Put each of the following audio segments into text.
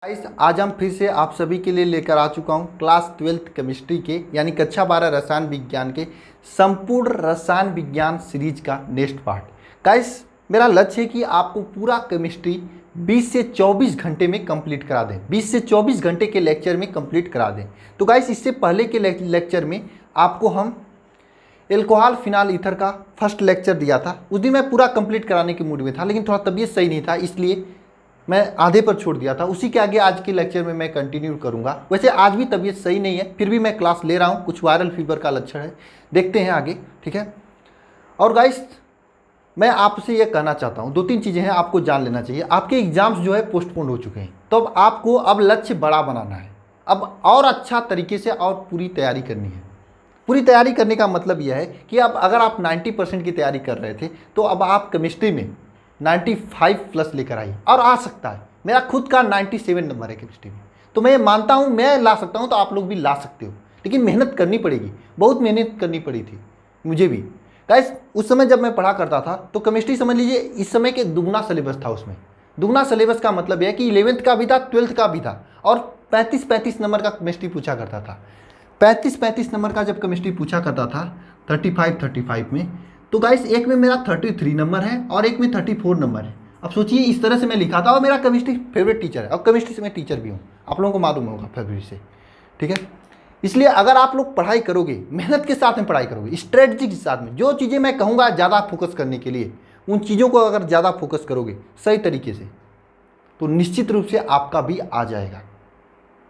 Guys आज हम फिर से आप सभी के लिए लेकर आ चुका हूं क्लास 12th केमिस्ट्री के यानी कक्षा 12 रसायन विज्ञान के संपूर्ण रसायन विज्ञान सीरीज का नेक्स्ट पार्ट। गाइस मेरा लक्ष्य है कि आपको पूरा केमिस्ट्री 20 से 24 घंटे में कंप्लीट करा दें, 20 से 24 घंटे के लेक्चर में कंप्लीट करा दें। तो गाइस इससे पहले के लेक्चर में आपको हम एल्कोहल फिनाल ईथर का फर्स्ट लेक्चर दिया था। उस दिन मैं पूरा कंप्लीट कराने के मूड में था, लेकिन थोड़ा तबीयत सही नहीं था, इसलिए मैं आधे पर छोड़ दिया था। उसी के आगे आज के लेक्चर में मैं कंटिन्यू करूंगा। वैसे आज भी तबीयत सही नहीं है, फिर भी मैं क्लास ले रहा हूं। कुछ वायरल फीवर का लक्षण है, देखते हैं आगे, ठीक है। और गाइस मैं आपसे ये कहना चाहता हूं, दो तीन चीज़ें हैं आपको जान लेना चाहिए। आपके एग्जाम्स जो है पोस्टपोन हो चुके हैं, तो अब आपको अब लक्ष्य बड़ा बनाना है, अब और अच्छा तरीके से और पूरी तैयारी करनी है। पूरी तैयारी करने का मतलब यह है कि अब अगर आप 90% की तैयारी कर रहे थे, तो अब आप केमिस्ट्री में 95 प्लस लेकर आइए। और आ सकता है, मेरा खुद का 97 नंबर है केमिस्ट्री में, तो मैं मानता हूँ मैं ला सकता हूँ, तो आप लोग भी ला सकते हो, लेकिन मेहनत करनी पड़ेगी। बहुत मेहनत करनी पड़ी थी मुझे भी। गाइस उस समय जब मैं पढ़ा करता था तो केमिस्ट्री समझ लीजिए इस समय के दुगना सिलेबस था। उसमें दुगना सिलेबस का मतलब यह है कि 11th का भी था, 12th का भी था, और 35 नंबर का केमिस्ट्री पूछा करता था। 35 नंबर का जब केमिस्ट्री पूछा करता था 35 में, तो गाइस एक में मेरा 33 नंबर है और एक में 34 नंबर है। अब सोचिए इस तरह से मैं लिखा था, और मेरा केमिस्ट्री फेवरेट टीचर है, और केमिस्ट्री से मैं टीचर भी हूँ, आप लोगों को मालूम होगा फरवरी से, ठीक है। इसलिए अगर आप लोग पढ़ाई करोगे, मेहनत के साथ में पढ़ाई करोगे, स्ट्रेटजी के साथ में, जो चीज़ें मैं कहूँगा ज़्यादा फोकस करने के लिए, उन चीज़ों को अगर ज़्यादा फोकस करोगे सही तरीके से, तो निश्चित रूप से आपका भी आ जाएगा,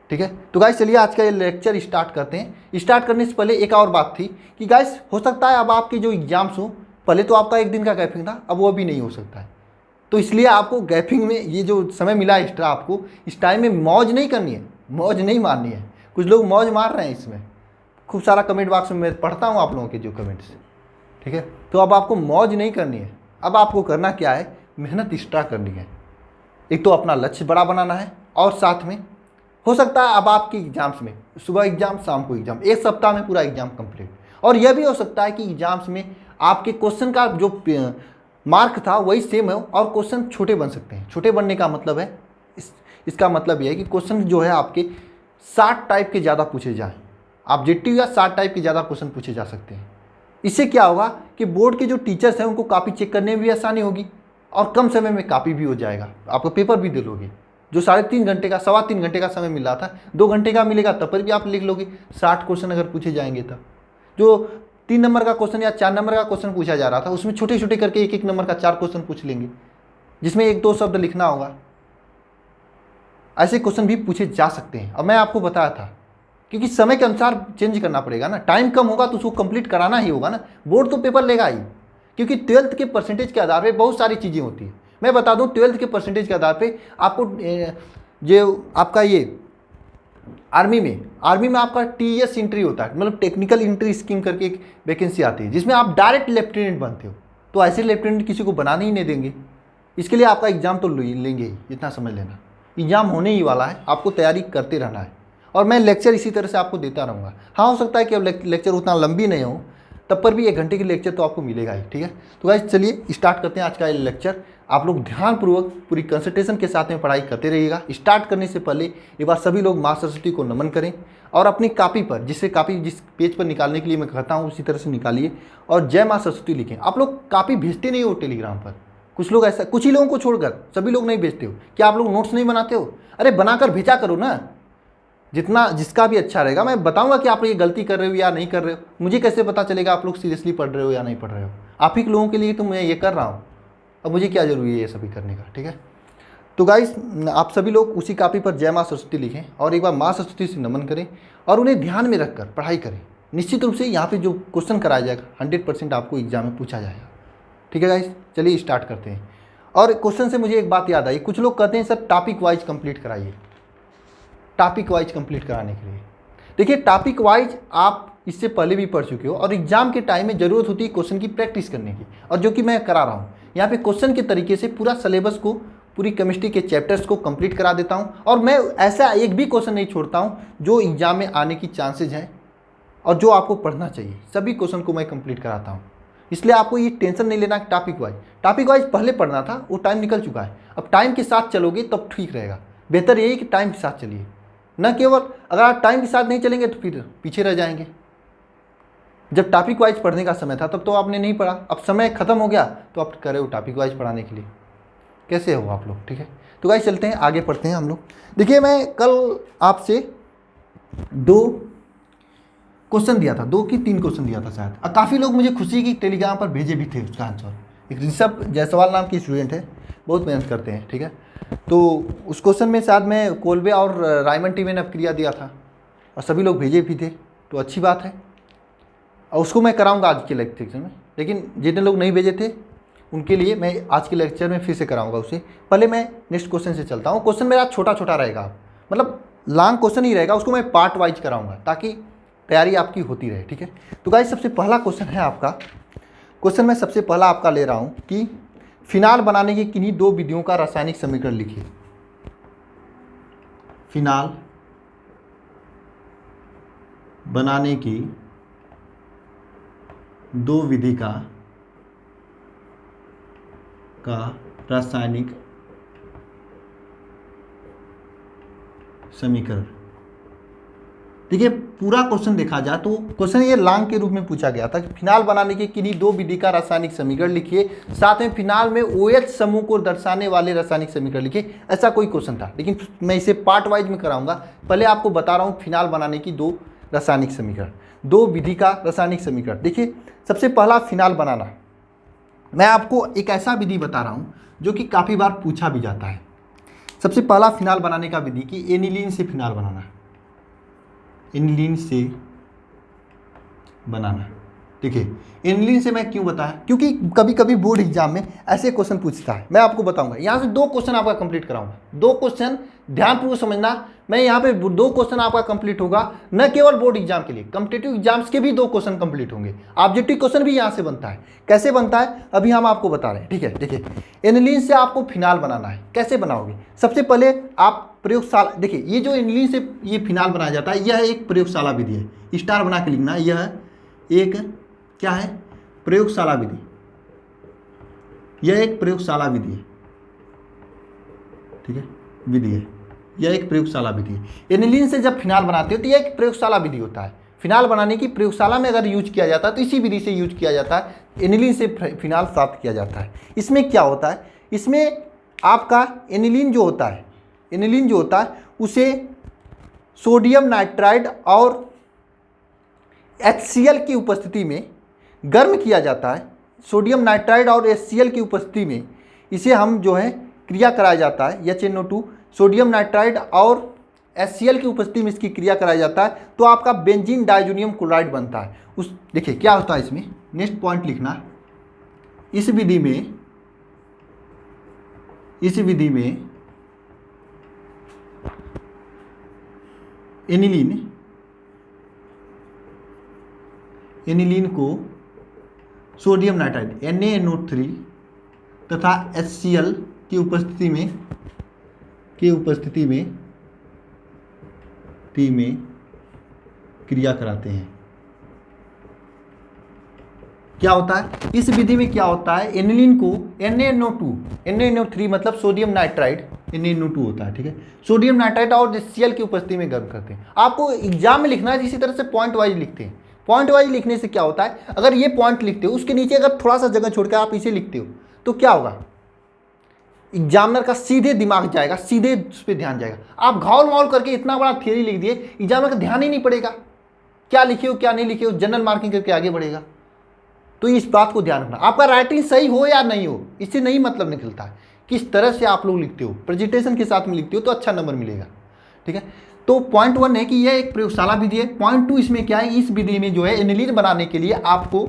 ठीक है। तो गाइस चलिए आज का ये लेक्चर स्टार्ट करते हैं। स्टार्ट करने से पहले एक और बात थी कि गाइस हो सकता है अब आपके जो एग्जाम्स हो, पहले तो आपका एक दिन का गैपिंग था, अब वो भी नहीं हो सकता है। तो इसलिए आपको गैपिंग में ये जो समय मिला है एक्स्ट्रा, आपको इस टाइम में मौज नहीं करनी है, मौज नहीं मारनी है। कुछ लोग मौज मार रहे हैं इसमें, खूब सारा कमेंट बॉक्स में मैं पढ़ता हूँ आप लोगों के जो कमेंट्स, ठीक है। तो अब आपको मौज नहीं करनी है, अब आपको करना क्या है, मेहनत एक्स्ट्रा करनी है। एक तो अपना लक्ष्य बड़ा बनाना है, और साथ में हो सकता है अब आपके एग्जाम्स में सुबह एग्जाम शाम को एग्जाम, एक सप्ताह में पूरा एग्जाम कंप्लीट। और यह भी हो सकता है कि एग्जाम्स में आपके क्वेश्चन का जो मार्क था वही सेम है, और क्वेश्चन छोटे बन सकते हैं। छोटे बनने का मतलब है इसका मतलब यह है कि क्वेश्चन जो है आपके 60 टाइप के ज़्यादा पूछे जाएँ, ऑब्जेक्टिव या 60 टाइप के ज़्यादा क्वेश्चन पूछे जा सकते हैं। इससे क्या होगा कि बोर्ड के जो टीचर्स हैं उनको कॉपी चेक करने में भी आसानी होगी, और कम समय में कॉपी भी हो जाएगा, आपको पेपर भी दे लोगे। जो 3.5 घंटे का 3.25 घंटे का समय मिल रहा था, 2 घंटे का मिलेगा, तब पर भी आप लिख लोगे। 60 क्वेश्चन अगर पूछे जाएंगे तब, जो 3 नंबर का क्वेश्चन या 4 नंबर का क्वेश्चन पूछा जा रहा था, उसमें छोटे छोटे करके 1-1 नंबर का 4 क्वेश्चन पूछ लेंगे, जिसमें 1-2 शब्द लिखना होगा। ऐसे क्वेश्चन भी पूछे जा सकते हैं। अब मैं आपको बताया था, क्योंकि समय के अनुसार चेंज करना पड़ेगा ना, टाइम कम होगा तो उसको कंप्लीट कराना ही होगा ना। बोर्ड तो पेपर लेगा ही, क्योंकि 12th के परसेंटेज के आधार पर बहुत सारी चीज़ें होती हैं। मैं बता दूं 12th के परसेंटेज के आधार पे आपको जो आपका ये आर्मी में आपका TES एंट्री होता है, मतलब टेक्निकल एंट्री स्कीम करके एक वैकेंसी आती है, जिसमें आप डायरेक्ट लेफ्टिनेंट बनते हो। तो ऐसे लेफ्टिनेंट किसी को बनाने ही नहीं देंगे, इसके लिए आपका एग्जाम तो लेंगे ही, इतना समझ लेना। एग्जाम होने ही वाला है, आपको तैयारी करते रहना है, और मैं लेक्चर इसी तरह से आपको देता रहूँगा। हाँ हो सकता है कि अब लेक्चर उतना लंबी नहीं हो, तब पर भी 1 घंटे की लेक्चर तो आपको मिलेगा ही, ठीक है। तो गाइस चलिए स्टार्ट करते हैं आज का ये लेक्चर। आप लोग ध्यानपूर्वक पूरी कंसंट्रेशन के साथ में पढ़ाई करते रहिएगा। स्टार्ट करने से पहले एक बार सभी लोग माँ सरस्वती को नमन करें, और अपनी कॉपी पर, जिस पेज पर निकालने के लिए मैं कहता हूँ उसी तरह से निकालिए, और जय माँ सरस्वती लिखें। आप लोग कॉपी भेजते नहीं हो टेलीग्राम पर, कुछ लोग ऐसा, कुछ ही लोगों को छोड़कर सभी लोग नहीं भेजते हो। क्या आप लोग नोट्स नहीं बनाते हो? अरे बनाकर भेजा करो ना, जितना जिसका भी अच्छा रहेगा। मैं बताऊंगा कि आप ये गलती कर रहे हो या नहीं कर रहे हो, मुझे कैसे पता चलेगा आप लोग सीरियसली पढ़ रहे हो या नहीं पढ़ रहे हो? आप ही लोगों के लिए तो मैं ये कर रहा हूँ, अब मुझे क्या ज़रूरी है ये सभी करने का, ठीक है। तो गाइस आप सभी लोग उसी कॉपी पर जय माँ सरस्वती लिखें, और एक बार माँ सरस्वती से नमन करें, और उन्हें ध्यान में रखकर पढ़ाई करें। निश्चित रूप से यहाँ पे जो क्वेश्चन कराया जाएगा 100% आपको एग्जाम में पूछा जाएगा, ठीक है गाइस। चलिए स्टार्ट करते हैं। और क्वेश्चन से मुझे एक बात याद आई, कुछ लोग कहते हैं सर टॉपिक वाइज कंप्लीट कराइए। टॉपिक वाइज कंप्लीट कराने के लिए देखिए, टॉपिक वाइज आप इससे पहले भी पढ़ चुके हो, और एग्जाम के टाइम में ज़रूरत होती है क्वेश्चन की प्रैक्टिस करने की, और जो कि मैं करा रहा हूँ। यहाँ पे क्वेश्चन के तरीके से पूरा सिलेबस को, पूरी केमिस्ट्री के चैप्टर्स को कंप्लीट करा देता हूँ, और मैं ऐसा एक भी क्वेश्चन नहीं छोड़ता हूँ जो एग्जाम में आने की चांसेज हैं और जो आपको पढ़ना चाहिए। सभी क्वेश्चन को मैं कंप्लीट कराता हूँ, इसलिए आपको ये टेंशन नहीं लेना कि टॉपिक वाइज पहले पढ़ना था, वो टाइम निकल चुका है। अब टाइम के साथ चलोगे तब ठीक रहेगा। बेहतर यही कि टाइम के साथ चलिए, न केवल अगर आप टाइम के साथ नहीं चलेंगे तो फिर पीछे रह जाएंगे। जब टॉपिक वाइज पढ़ने का समय था तब तो आपने नहीं पढ़ा, अब समय खत्म हो गया तो आप कर रहे हो टॉपिक वाइज पढ़ाने के लिए, कैसे हो आप लोग। ठीक है, तो गाइस चलते हैं आगे पढ़ते हैं हम लोग। देखिए मैं कल आपसे 2 क्वेश्चन दिया था, 2 कि 3 क्वेश्चन दिया था शायद, और काफ़ी लोग मुझे खुशी की टेलीग्राम पर भेजे भी थे उसका आंसर। एक ऋषभ जायसवाल नाम की स्टूडेंट है, बहुत मेहनत करते हैं। ठीक है, तो उस क्वेश्चन में शायद मैं कोलबे और रायमन टी मैंने क्रिया दिया था और सभी लोग भेजे भी थे, तो अच्छी बात है। और उसको मैं कराऊंगा आज के लेक्चर में, लेकिन जितने लोग नहीं भेजे थे उनके लिए मैं आज के लेक्चर में फिर से कराऊंगा उसे। पहले मैं नेक्स्ट क्वेश्चन से चलता हूँ। क्वेश्चन मेरा छोटा छोटा रहेगा, मतलब लॉन्ग क्वेश्चन ही रहेगा, उसको मैं पार्ट वाइज कराऊंगा ताकि तैयारी आपकी होती रहे। ठीक है, तो गाइस सबसे पहला क्वेश्चन है आपका, क्वेश्चन मैं सबसे पहला आपका ले रहा हूँ कि फिनाल बनाने की किन्हीं 2 विधियों का रासायनिक समीकरण लिखिए। फिनाल बनाने की 2 विधि का रासायनिक समीकरण। देखिए पूरा क्वेश्चन देखा जाए तो क्वेश्चन ये लॉन्ग के रूप में पूछा गया था कि फिनाल बनाने के किन्हीं 2 विधि का रासायनिक समीकरण लिखिए, साथ में फिनाल में OH समूह को दर्शाने वाले रासायनिक समीकरण लिखिए, ऐसा कोई क्वेश्चन था। लेकिन मैं इसे पार्ट वाइज में कराऊंगा। पहले आपको बता रहा हूँ फिनाल बनाने की 2 रासायनिक समीकरण, 2 विधि का रासायनिक समीकरण। देखिए सबसे पहला फिनाल बनाना, मैं आपको एक ऐसा विधि बता रहा हूँ जो कि काफ़ी बार पूछा भी जाता है। सबसे पहला फिनाल बनाने का विधि कि एनिलीन से फिनाल बनाना, एनिलीन से बनाना। देखिए एनिलीन से मैं क्यों बताया, क्योंकि कभी कभी बोर्ड एग्जाम में ऐसे क्वेश्चन पूछता है। मैं आपको बताऊंगा, यहाँ से 2 क्वेश्चन आपका कंप्लीट कराऊंगा, 2 क्वेश्चन ध्यानपूर्वक समझना। मैं यहाँ पे 2 क्वेश्चन आपका कंप्लीट होगा, न केवल बोर्ड एग्जाम के लिए, कॉम्पिटिटिव एग्जाम्स के भी 2 क्वेश्चन कंप्लीट होंगे। ऑब्जेक्टिव क्वेश्चन भी यहाँ से बनता है। कैसे बनता है अभी हम आपको बता रहे हैं। ठीक है, देखिए एनिलीन से आपको फिनाल बनाना है, कैसे बनाओगे। सबसे पहले आप प्रयोगशाला, देखिए ये जो एनिलीन से ये फिनाल बनाया जाता है यह एक प्रयोगशाला विधि है, स्टार बना के लिखना। यह एक क्या है, प्रयोगशाला विधि, यह एक प्रयोगशाला विधि है। ठीक है, विधि है, यह एक प्रयोगशाला विधि है। एनिलीन से जब फिनाल बनाते हो तो यह एक प्रयोगशाला विधि होता है। फिनाल बनाने की प्रयोगशाला में अगर यूज किया जाता है तो इसी विधि से यूज किया जाता है, एनिलीन से फिनाल प्राप्त किया जाता है। इसमें क्या होता है, इसमें आपका एनिलीन जो होता है, एनिलीन जो होता है उसे सोडियम नाइट्राइड और HCl की उपस्थिति में गर्म किया जाता है। सोडियम नाइट्राइड और HCl की उपस्थिति में इसे हम जो है क्रिया कराया जाता है, HNO2 सोडियम नाइट्राइड और HCl की उपस्थिति में इसकी क्रिया कराया जाता है, तो आपका बेंजीन डाइजोनियम क्लोराइड बनता है। उस देखिए क्या होता है इसमें, नेक्स्ट पॉइंट लिखना, इस विधि में एनिलीन को सोडियम नाइट्राइड NaNO3 तथा HCl की उपस्थिति में क्रिया कराते हैं। क्या होता है इस विधि में, क्या होता है एनिलीन को NaNO3 मतलब सोडियम नाइट्राइड, NaNO2 होता है। ठीक है, सोडियम नाइट्राइड और HCl की उपस्थिति में गर्म करते हैं। आपको एग्जाम में लिखना है इसी तरह से पॉइंट वाइज लिखते हैं। पॉइंट वाइज लिखने से क्या होता है, अगर ये पॉइंट लिखते हो उसके नीचे अगर थोड़ा सा जगह छोड़कर आप इसे लिखते हो तो क्या होगा, एग्जामिनर का सीधे दिमाग जाएगा, सीधे उस पर ध्यान जाएगा। आप घावल मावल करके इतना बड़ा थियरी लिख दिए, एग्जामिनर का ध्यान ही नहीं पड़ेगा, क्या लिखे हो क्या नहीं लिखे हो, जनरल मार्किंग करके आगे बढ़ेगा। तो इस बात को ध्यान रखना, आपका राइटिंग सही हो या नहीं हो इससे नहीं मतलब निकलता है, किस तरह से आप लोग लिखते हो, प्रेजेंटेशन के साथ में लिखते हो तो अच्छा नंबर मिलेगा। ठीक है, तो पॉइंट 1 है कि यह एक प्रयोगशाला विधि है। पॉइंट 2 इसमें क्या है, इस विधि में जो है एनिलीन बनाने के लिए आपको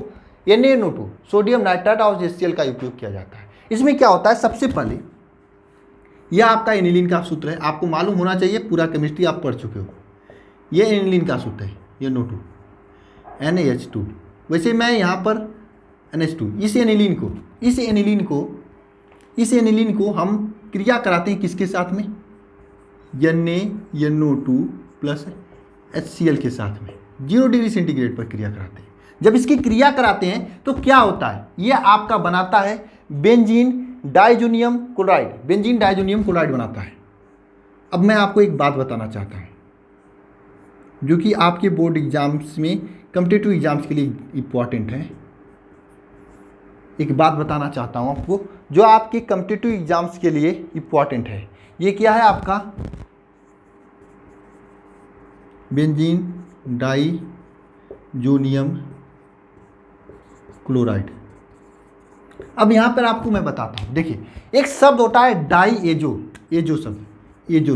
NaNO2 सोडियम नाइट्राइड और HCl का उपयोग किया जाता है। इसमें क्या होता है, सबसे पहले यह आपका एनिलीन का सूत्र है, आपको मालूम होना चाहिए, पूरा केमिस्ट्री आप पढ़ चुके हो। यह एनिलीन का सूत्र है, ये NO2 NaH2। वैसे मैं यहाँ पर NH2, इस एनिलीन को हम क्रिया कराते हैं किसके साथ में, NaNO2 प्लस HCl के साथ में 0 डिग्री सेंटीग्रेड पर क्रिया कराते हैं। जब इसकी क्रिया कराते हैं तो क्या होता है, यह आपका बनाता है benzene diazonium chloride, benzene diazonium chloride बनाता है। अब मैं आपको एक बात बताना चाहता हूँ जो कि आपके बोर्ड एग्जाम्स में, कॉम्पिटिटिव एग्जाम्स के लिए इम्पॉर्टेंट है। एक बात बताना चाहता हूँ आपको जो आपके कॉम्पिटिटिव एग्जाम्स के लिए इम्पॉर्टेंट है। ये क्या है आपका बेंजीन डाइजोनियम क्लोराइड। अब यहाँ पर आपको मैं बताता हूँ, देखिए एक शब्द होता है डाई एजो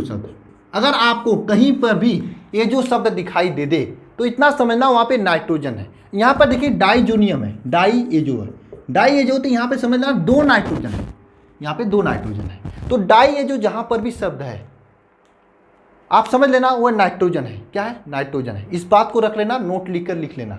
शब्द। अगर आपको कहीं पर भी एजो शब्द दिखाई दे दे तो इतना समझना वहाँ पे नाइट्रोजन है। यहाँ पर देखिए डाइजोनियम है, डाई एजो तो यहाँ पे समझना 2 नाइट्रोजन है, यहाँ पे 2 नाइट्रोजन है। तो डाई एजो जहाँ पर भी शब्द है आप समझ लेना वह नाइट्रोजन है। क्या है? नाइट्रोजन है। इस बात को रख लेना, नोट लिखकर लिख लेना,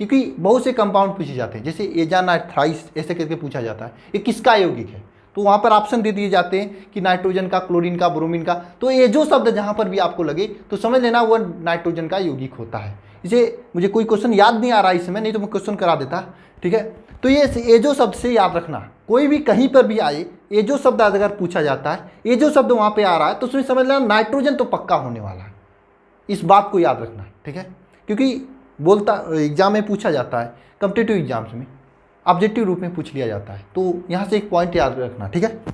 क्योंकि बहुत से कंपाउंड पूछे जाते हैं, जैसे एजानाइट्राइस ऐसे करके पूछा जाता है, ये किसका यौगिक है, तो वहाँ पर ऑप्शन दे दिए जाते हैं कि नाइट्रोजन का, क्लोरीन का, ब्रोमीन का। तो ये जो शब्द जहाँ पर भी आपको लगे तो समझ लेना वह नाइट्रोजन का यौगिक होता है। इसे मुझे कोई क्वेश्चन याद नहीं आ रहा है इसमें, नहीं तो मैं क्वेश्चन करा देता, ठीक है। तो ये जो शब्द से याद रखना, कोई भी कहीं पर भी आए ये जो शब्द अगर पूछा जाता है, ये जो शब्द वहाँ पे आ रहा है तो उसमें समझ लेना नाइट्रोजन तो पक्का होने वाला है। इस बात को याद रखना, ठीक है, क्योंकि एग्जाम में पूछा जाता है, कॉम्पिटिटिव एग्जाम्स में ऑब्जेक्टिव रूप में पूछ लिया जाता है। तो यहाँ से एक पॉइंट याद रखना, ठीक है।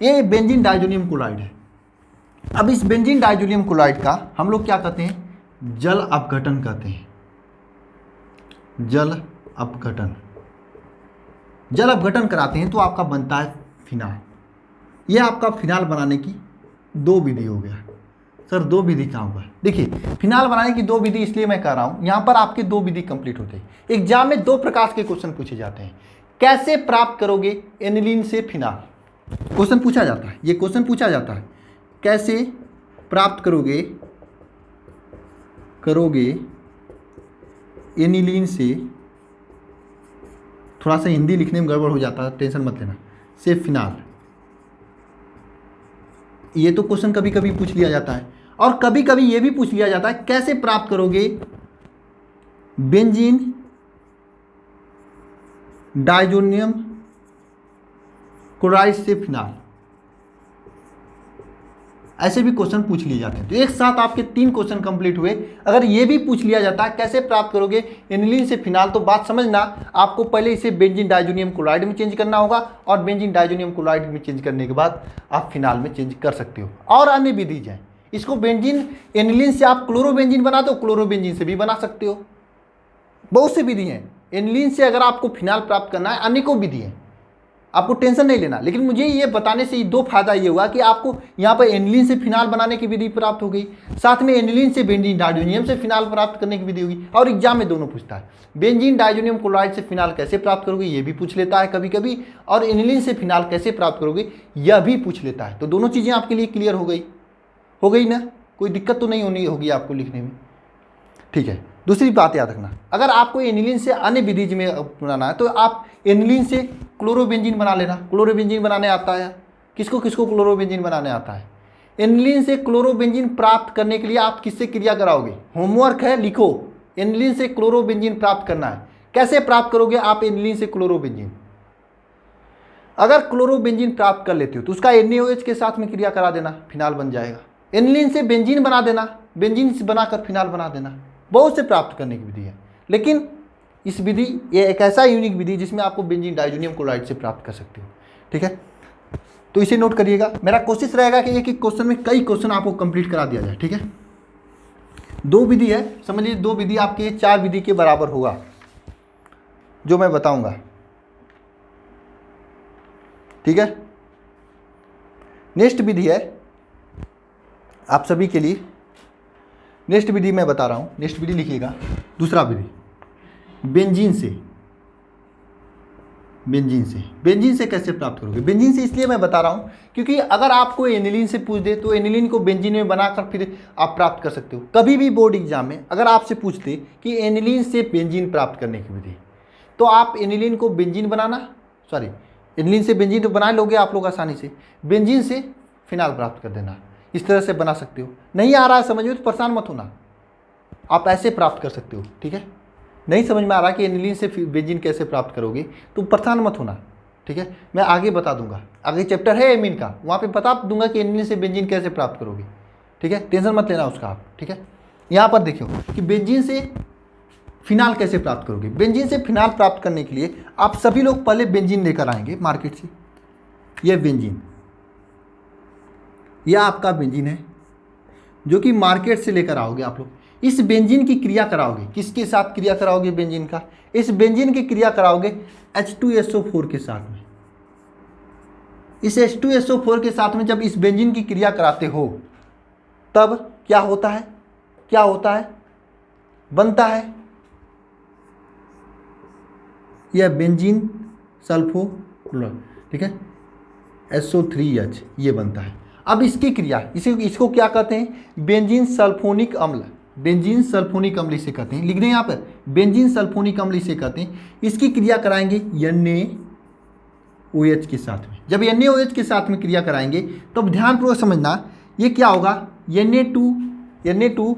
ये बेंजीन डाइजोनियम क्लोराइड है। अब इस बेंजीन डाइजोनियम क्लोराइड का हम लोग क्या कहते हैं? जल अपघटन कहते हैं। जल अपघटन कराते हैं तो आपका बनता है फिनाल। ये आपका फिनाल बनाने की 2 विधि हो गया। सर 2 विधि कहाँ होगा? देखिए फिनाल बनाने की 2 विधि इसलिए मैं कह रहा हूँ, यहाँ पर आपके 2 विधि कंप्लीट होते हैं। एग्जाम में 2 प्रकार के क्वेश्चन पूछे जाते हैं। कैसे प्राप्त करोगे एनिलीन से फिनाल, क्वेश्चन पूछा जाता है। ये क्वेश्चन पूछा जाता है, कैसे प्राप्त करोगे एनिलीन से, थोड़ा सा हिंदी लिखने में गड़बड़ हो जाता है, टेंशन मत लेना, से फिनाल। ये तो क्वेश्चन कभी कभी पूछ लिया जाता है, और कभी कभी ये भी पूछ लिया जाता है कैसे प्राप्त करोगे बेंजीन डाइजोनियम क्लोराइड से फिनाल। ऐसे भी क्वेश्चन पूछ लिए जाते हैं। तो एक साथ आपके 3 क्वेश्चन कंप्लीट हुए। अगर ये भी पूछ लिया जाता है कैसे प्राप्त करोगे एनिलीन से फिनाल, तो बात समझना, आपको पहले इसे बेंजीन डाइजोनियम क्लोराइड में चेंज करना होगा, और बेंजीन डाइजोनियम क्लोराइड में चेंज करने के बाद आप फिनाल में चेंज कर सकते हो। और अन्य विधि है, इसको बेंजीन एनिलीन से आप क्लोरोबेंजीन बना दो, क्लोरोबेंजीन से भी बना सकते हो। बहुत सी विधि हैं। एनिलीन से अगर आपको फिनाल प्राप्त करना है, अनेकों विधि है, आपको टेंशन नहीं लेना। लेकिन मुझे ये बताने से 2 फायदा ये हुआ कि आपको यहाँ पर एनिलीन से फिनाल बनाने की विधि प्राप्त हो गई, साथ में एनिलीन से बेंजीन डाइजोनियम से फिनाल प्राप्त करने की विधि होगी। और एग्जाम में दोनों पूछता है, बेंजीन डाइजोनियम क्लोराइड से फिनाल कैसे प्राप्त करोगे ये भी पूछ लेता है कभी कभी, और एनिलीन से फिनाल कैसे प्राप्त करोगे यह भी पूछ लेता है। तो दोनों चीज़ें आपके लिए क्लियर हो गई ना, कोई दिक्कत तो नहीं होगी आपको लिखने में, ठीक है। दूसरी बात याद रखना, अगर आपको एनिलीन से अन्य विधि में बनाना है तो आप एनिलीन से क्लोरोबेंजीन बना लेना। क्लोरोबेंजीन बनाने आता है, किसको क्लोरोबेंजीन बनाने आता है? एनिलीन से क्लोरोबेंजीन प्राप्त करने के लिए आप किससे क्रिया कराओगे? होमवर्क है, लिखो, एनिलीन से क्लोरोबेंजीन प्राप्त करना है। कैसे प्राप्त करोगे आप एनिलीन से क्लोरोबेंजीन? अगर क्लोरोबेंजीन प्राप्त कर लेते हो तो उसका NaOH के साथ में क्रिया करा देना, फिनाल बन जाएगा। एनिलीन से बेंजीन बना देना, बेंजीन से बनाकर फिनाल बना देना। बहुत से प्राप्त करने की विधि है, लेकिन इस विधि, ये एक ऐसा यूनिक विधि जिसमें आपको बेंजीन डाइजोनियम क्लोराइड से प्राप्त कर सकते हो, ठीक है। तो इसे नोट करिएगा। मेरा कोशिश रहेगा कि एक एक क्वेश्चन में कई क्वेश्चन आपको कंप्लीट करा दिया जाए, ठीक है। 2 विधि है, समझ लीजिए 2 विधि आपके 4 विधि के बराबर होगा जो मैं बताऊंगा, ठीक है। नेक्स्ट विधि है आप सभी के लिए, नेक्स्ट विधि मैं बता रहा हूं, नेक्स्ट विधि लिखिएगा। दूसरा विधि बेंजीन से कैसे प्राप्त करोगे? बेंजीन से इसलिए मैं बता रहा हूं क्योंकि अगर आपको एनिलीन से पूछ दे तो एनिलीन को बेंजीन में बनाकर फिर आप प्राप्त कर सकते हो। कभी भी बोर्ड एग्जाम में अगर आपसे पूछते कि एनिलीन से बेंजीन प्राप्त करने की विधि, तो आप एनिलीन को बेंजीन एनिलीन से बेंजीन तो बना लोगे आप लोग आसानी से, बेंजीन से फिनाल प्राप्त कर देना, इस तरह से बना सकते हो। नहीं आ रहा है समझ में तो परेशान मत होना, आप ऐसे प्राप्त कर सकते हो, ठीक है। नहीं समझ में आ रहा कि एनिलीन से बेंजीन कैसे प्राप्त करोगे तो परेशान मत होना, ठीक है, मैं आगे बता दूंगा, आगे चैप्टर है एमीन का, वहाँ पे बता दूंगा कि एनीन से बेंजीन कैसे प्राप्त करोगे। ठीक है, टेंशन मत लेना उसका आप। ठीक है, यहाँ पर देखियो कि बेंजीन से फिनाल कैसे प्राप्त करोगे। बेंजीन से फिनाल प्राप्त करने के लिए आप सभी लोग पहले बेंजीन लेकर आएंगे मार्केट से। यह बेंजीन, यह आपका बेंजीन है जो कि मार्केट से लेकर आओगे आप लोग। इस बेंजीन की क्रिया कराओगे, किसके साथ क्रिया कराओगे बेंजीन का? इस बेंजीन की क्रिया कराओगे H2SO4 के साथ में। इस H2SO4 के साथ में जब इस बेंजीन की क्रिया कराते हो तब क्या होता है, क्या होता है, बनता है यह बेंजीन सल्फोक्लोराइड। ठीक है, SO3H ये बनता है। अब इसकी क्रिया, इसको क्या कहते हैं? बेंजीन सल्फोनिक अम्ल। बेंजीन सल्फोनिक अम्ल इसे कहते हैं, लिख दें यहाँ पर, बेंजीन सल्फोनिक अम्ल इसे कहते हैं। इसकी क्रिया कराएंगे NaOH के साथ में। जब NaOH के साथ में क्रिया कराएंगे तो ध्यानपूर्वक समझना, ये क्या होगा, Na2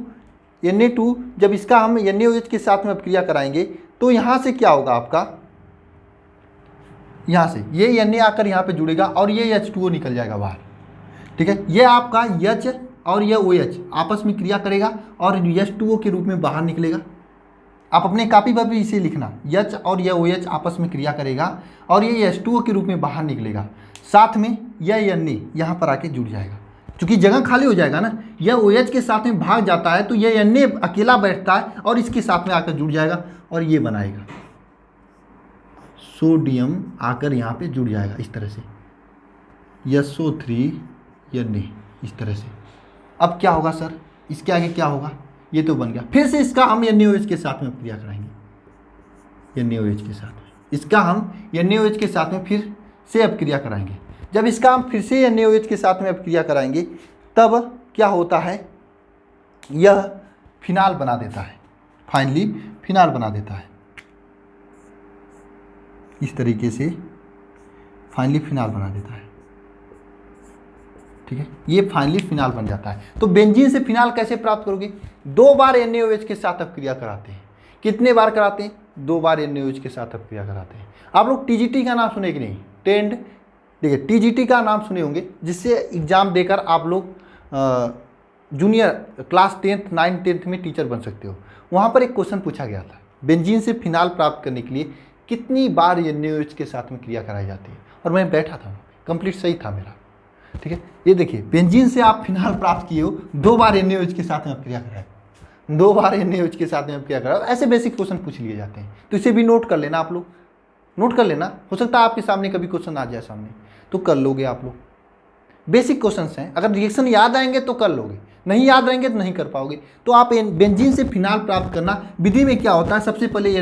जब इसका हम NaOH के साथ में अब क्रिया कराएंगे तो यहाँ से क्या होगा आपका, यहाँ से ये Na आकर यहाँ पे जुड़ेगा और ये H2O निकल जाएगा बाहर। ठीक है, ये आपका H और ये OH आपस में क्रिया करेगा और H2O के रूप में बाहर निकलेगा। आप अपने कॉपी पर भी इसे लिखना, H और यह OH आपस में क्रिया करेगा और ये H2O के रूप में बाहर निकलेगा। साथ में यह Na यहाँ पर आके जुड़ जाएगा, क्योंकि जगह खाली हो जाएगा ना, यह OH के साथ में भाग जाता है तो यह Na अकेला बैठता है और इसके साथ में आकर जुड़ जाएगा और ये बनाएगा सोडियम, आकर यहाँ पे जुड़ जाएगा इस तरह से, SO3 Na इस तरह से। अब क्या होगा सर, इसके आगे क्या होगा, ये तो बन गया। फिर से इसका हम NaOH के साथ में क्रिया कराएंगे, NaOH के साथ में, इसका हम NaOH के साथ में फिर से अब क्रिया कराएंगे। जब इसका हम फिर से NaOH के साथ में अब क्रिया कराएंगे तब क्या होता है, यह फिनाल बना देता है, फाइनली फिनाल बना देता है। इस तरीके से फाइनली फिनाल बना देता है। ठीक है, ये फाइनली फिनाल बन जाता है। तो बेंजीन से फिनाल कैसे प्राप्त करोगे? 2 बार NaOH के साथ अब क्रिया कराते हैं। कितने बार कराते हैं? 2 बार NaOH के साथ अब क्रिया कराते हैं। आप लोग TGT का नाम सुने कि नहीं? टेंड, देखिए TGT का नाम सुने होंगे, जिससे एग्जाम देकर आप लोग junior class 10th 9th 10th में टीचर बन सकते हो। वहाँ पर एक क्वेश्चन पूछा गया था, बेंजीन से फिनाल प्राप्त करने के लिए कितनी बार NaOH के साथ में क्रिया कराई जाती है, और मैं बैठा था, कंप्लीट सही था मेरा। ठीक है, ये देखिए बेंजीन से आप फिनाल प्राप्त किए हो, 2 बार NaOH के साथ में आप क्रिया कराए, 2 बार NaOH के साथ में आप क्रिया कराओ। ऐसे बेसिक क्वेश्चन पूछ लिए जाते हैं, तो इसे भी नोट कर लेना, आप लोग नोट कर लेना। हो सकता है आपके सामने कभी क्वेश्चन आ जाए सामने, तो कर लोगे आप लोग। बेसिक क्वेश्चंस हैं, अगर रिएक्शन याद आएंगे तो कर लोगे, नहीं याद रहेंगे तो नहीं कर पाओगे। तो आप बेंजीन से फिनाल प्राप्त करना विधि में क्या होता है, सबसे पहले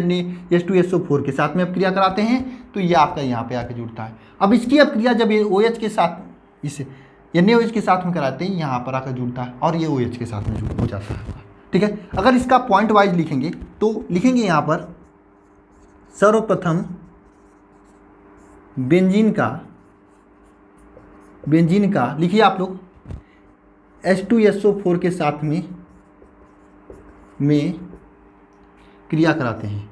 H2SO4 के साथ में अब क्रिया कराते हैं तो ये आपका यहाँ पे आके जुड़ता है। अब इसकी अब क्रिया जब ये OH के साथ, इसे NaOH के साथ में कराते हैं, यहाँ पर आकर जुड़ता है और ये OH के साथ में जुड़ हो जाता है। ठीक है, अगर इसका पॉइंट वाइज लिखेंगे तो लिखेंगे यहाँ पर सर्वप्रथम बेंजीन का लिखिए आप लोग H2SO4 के साथ में क्रिया कराते हैं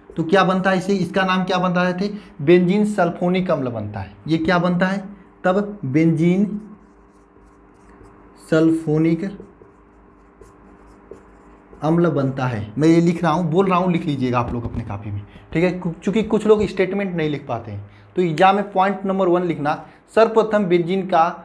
तो क्या बनता है, इसे इसका नाम क्या बनता है थे, बेंजीन सल्फोनिक अम्ल बनता है। ये क्या बनता है तब, बेंजीन सल्फोनिक अम्ल बनता है। मैं ये लिख रहा हूँ, बोल रहा हूँ, लिख लीजिएगा आप लोग अपने कॉपी में। ठीक है, क्योंकि कुछ लोग स्टेटमेंट नहीं लिख पाते हैं, तो एग्जाम में पॉइंट नंबर 1 लिखना, सर्वप्रथम बेंजीन का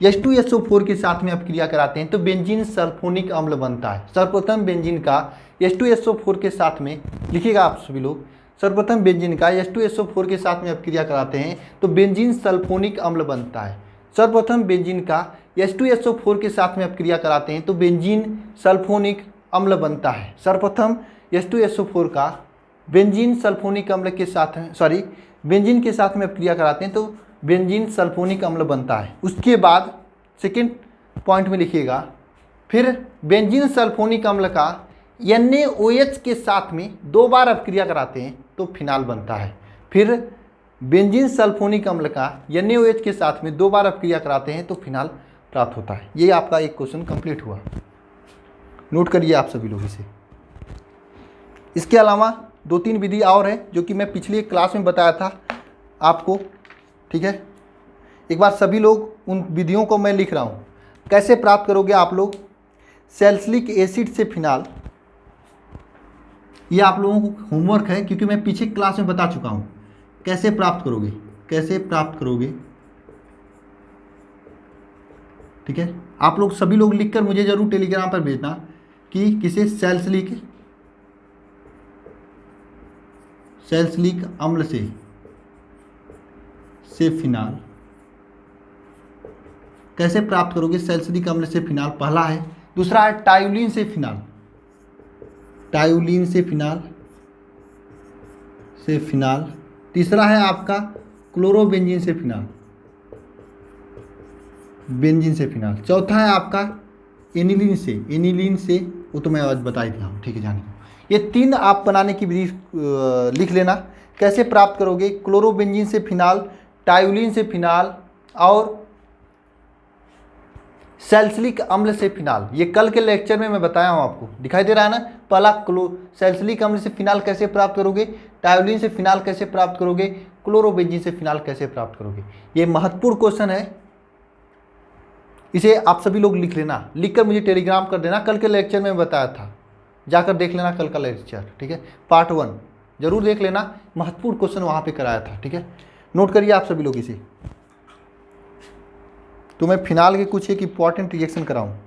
H2SO4 के साथ में आप क्रिया कराते हैं तो बेंजीन सल्फोनिक अम्ल बनता है। सर्वप्रथम बेंजीन का H2SO4 के साथ में लिखिएगा आप सभी लोग, सर्वप्रथम बेंजीन का H2SO4 के साथ में आप क्रिया कराते हैं तो बेंजीन सल्फोनिक अम्ल बनता है। सर्वप्रथम बेंजीन का H2SO4 के साथ में आप क्रिया कराते हैं तो बेंजीन सल्फोनिक अम्ल बनता है। सर्वप्रथम H2SO4 का बेंजीन सल्फोनिक अम्ल के साथ, बेंजीन के साथ में आप क्रिया कराते हैं तो बेंजीन सल्फोनिक अम्ल बनता है। उसके बाद सेकेंड पॉइंट में लिखिएगा, फिर बेंजीन सल्फोनिक अम्ल का NaOH के साथ में 2 बार आप क्रिया कराते हैं तो फिनाल बनता है। फिर बेंजीन सल्फोनिक अम्ल का NaOH के साथ में 2 बार आप क्रिया कराते हैं तो फिनाल प्राप्त होता है। ये आपका एक क्वेश्चन कंप्लीट हुआ, नोट करिए आप सभी लोग इसे। इसके अलावा 2-3 विधि और है जो कि मैं पिछली क्लास में बताया था, आपको, ठीक है। एक बार सभी लोग उन विधियों को मैं लिख रहा हूँ। कैसे प्राप्त करोगे आप लोग सैलिसिलिक एसिड से फिनाल, ये आप लोगों को होमवर्क है क्योंकि मैं पीछे क्लास में बता चुका हूँ कैसे प्राप्त करोगे, कैसे प्राप्त करोगे, ठीक है। आप लोग सभी लोग लिखकर मुझे जरूर टेलीग्राम पर भेजना कि किसे सैलिसिलिक अम्ल से फिनाल कैसे प्राप्त करोगे। सैलिसिलिक अम्ल से फिनाल पहला है। दूसरा है टायोलिन से फिनाल, टायोलिन से फिनाल। तीसरा है आपका क्लोरोबेंजीन से फिनाल, बेंजीन से फिनाल। चौथा है आपका एनिलीन से वो तो मैं आज बता ही दिया, ठीक है, जाने दो। ये 3 आप बनाने की विधि लिख लेना। कैसे प्राप्त करोगे, क्लोरोबेंजीन से फिनाल, टायोलिन से फिनाल और सैलिसिलिक अम्ल से फिनाल। ये कल के लेक्चर में मैं बताया हूँ आपको, दिखाई दे रहा है ना। पहला सैलिसिलिक अम्ल से फिनाल कैसे प्राप्त करोगे, टायोलिन से फिनाल कैसे प्राप्त करोगे, क्लोरोबेंजीन से फिनाल कैसे प्राप्त करोगे। ये महत्वपूर्ण क्वेश्चन है, इसे आप सभी लोग लिख लेना, लिखकर मुझे टेलीग्राम कर देना। कल के लेक्चर में बताया था, जाकर देख लेना कल का लेक्चर, ठीक है। पार्ट 1 जरूर देख लेना, महत्वपूर्ण क्वेश्चन वहाँ पे कराया था, ठीक है। नोट करिए आप सभी लोग इसे। तो मैं फिनाल के कुछ एक इंपॉर्टेंट रिएक्शन कराऊँ।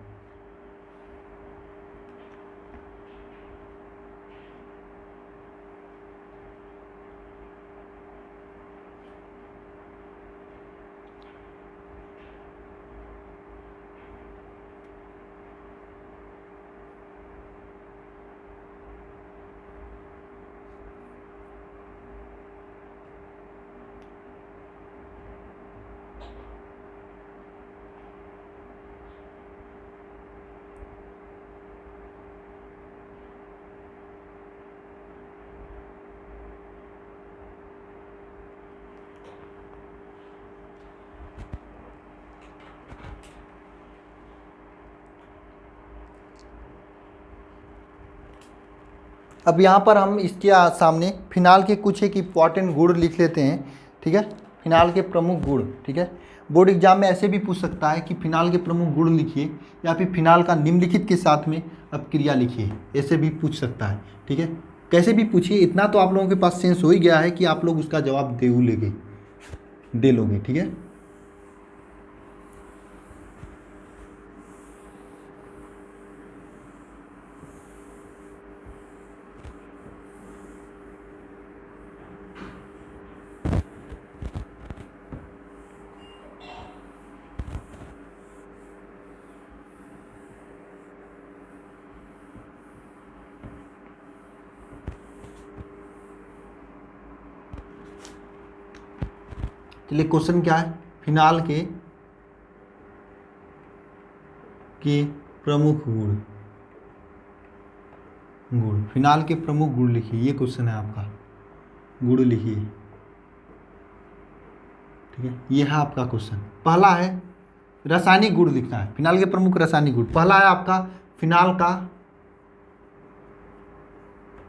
अब यहाँ पर हम इसके सामने फिनाल के कुछ एक इम्पॉर्टेंट गुण लिख लेते हैं, ठीक है। फिनाल के प्रमुख गुण, ठीक है। बोर्ड एग्जाम में ऐसे भी पूछ सकता है कि फिनाल के प्रमुख गुण लिखिए, या फिर फिनाल का निम्नलिखित के साथ में अपक्रिया लिखिए, ऐसे भी पूछ सकता है, ठीक है। कैसे भी पूछिए, इतना तो आप लोगों के पास सेंस हो ही गया है कि आप लोग उसका जवाब दे लोगे, ठीक है। चलिए क्वेश्चन क्या है, फिनाल के प्रमुख गुण, फिनाल के प्रमुख गुण लिखिए। ये क्वेश्चन है आपका, गुण लिखिए, ठीक है। ये है आपका क्वेश्चन। पहला है रासायनिक गुण लिखना है, फिनाल के प्रमुख रासायनिक गुण। पहला है आपका फिनाल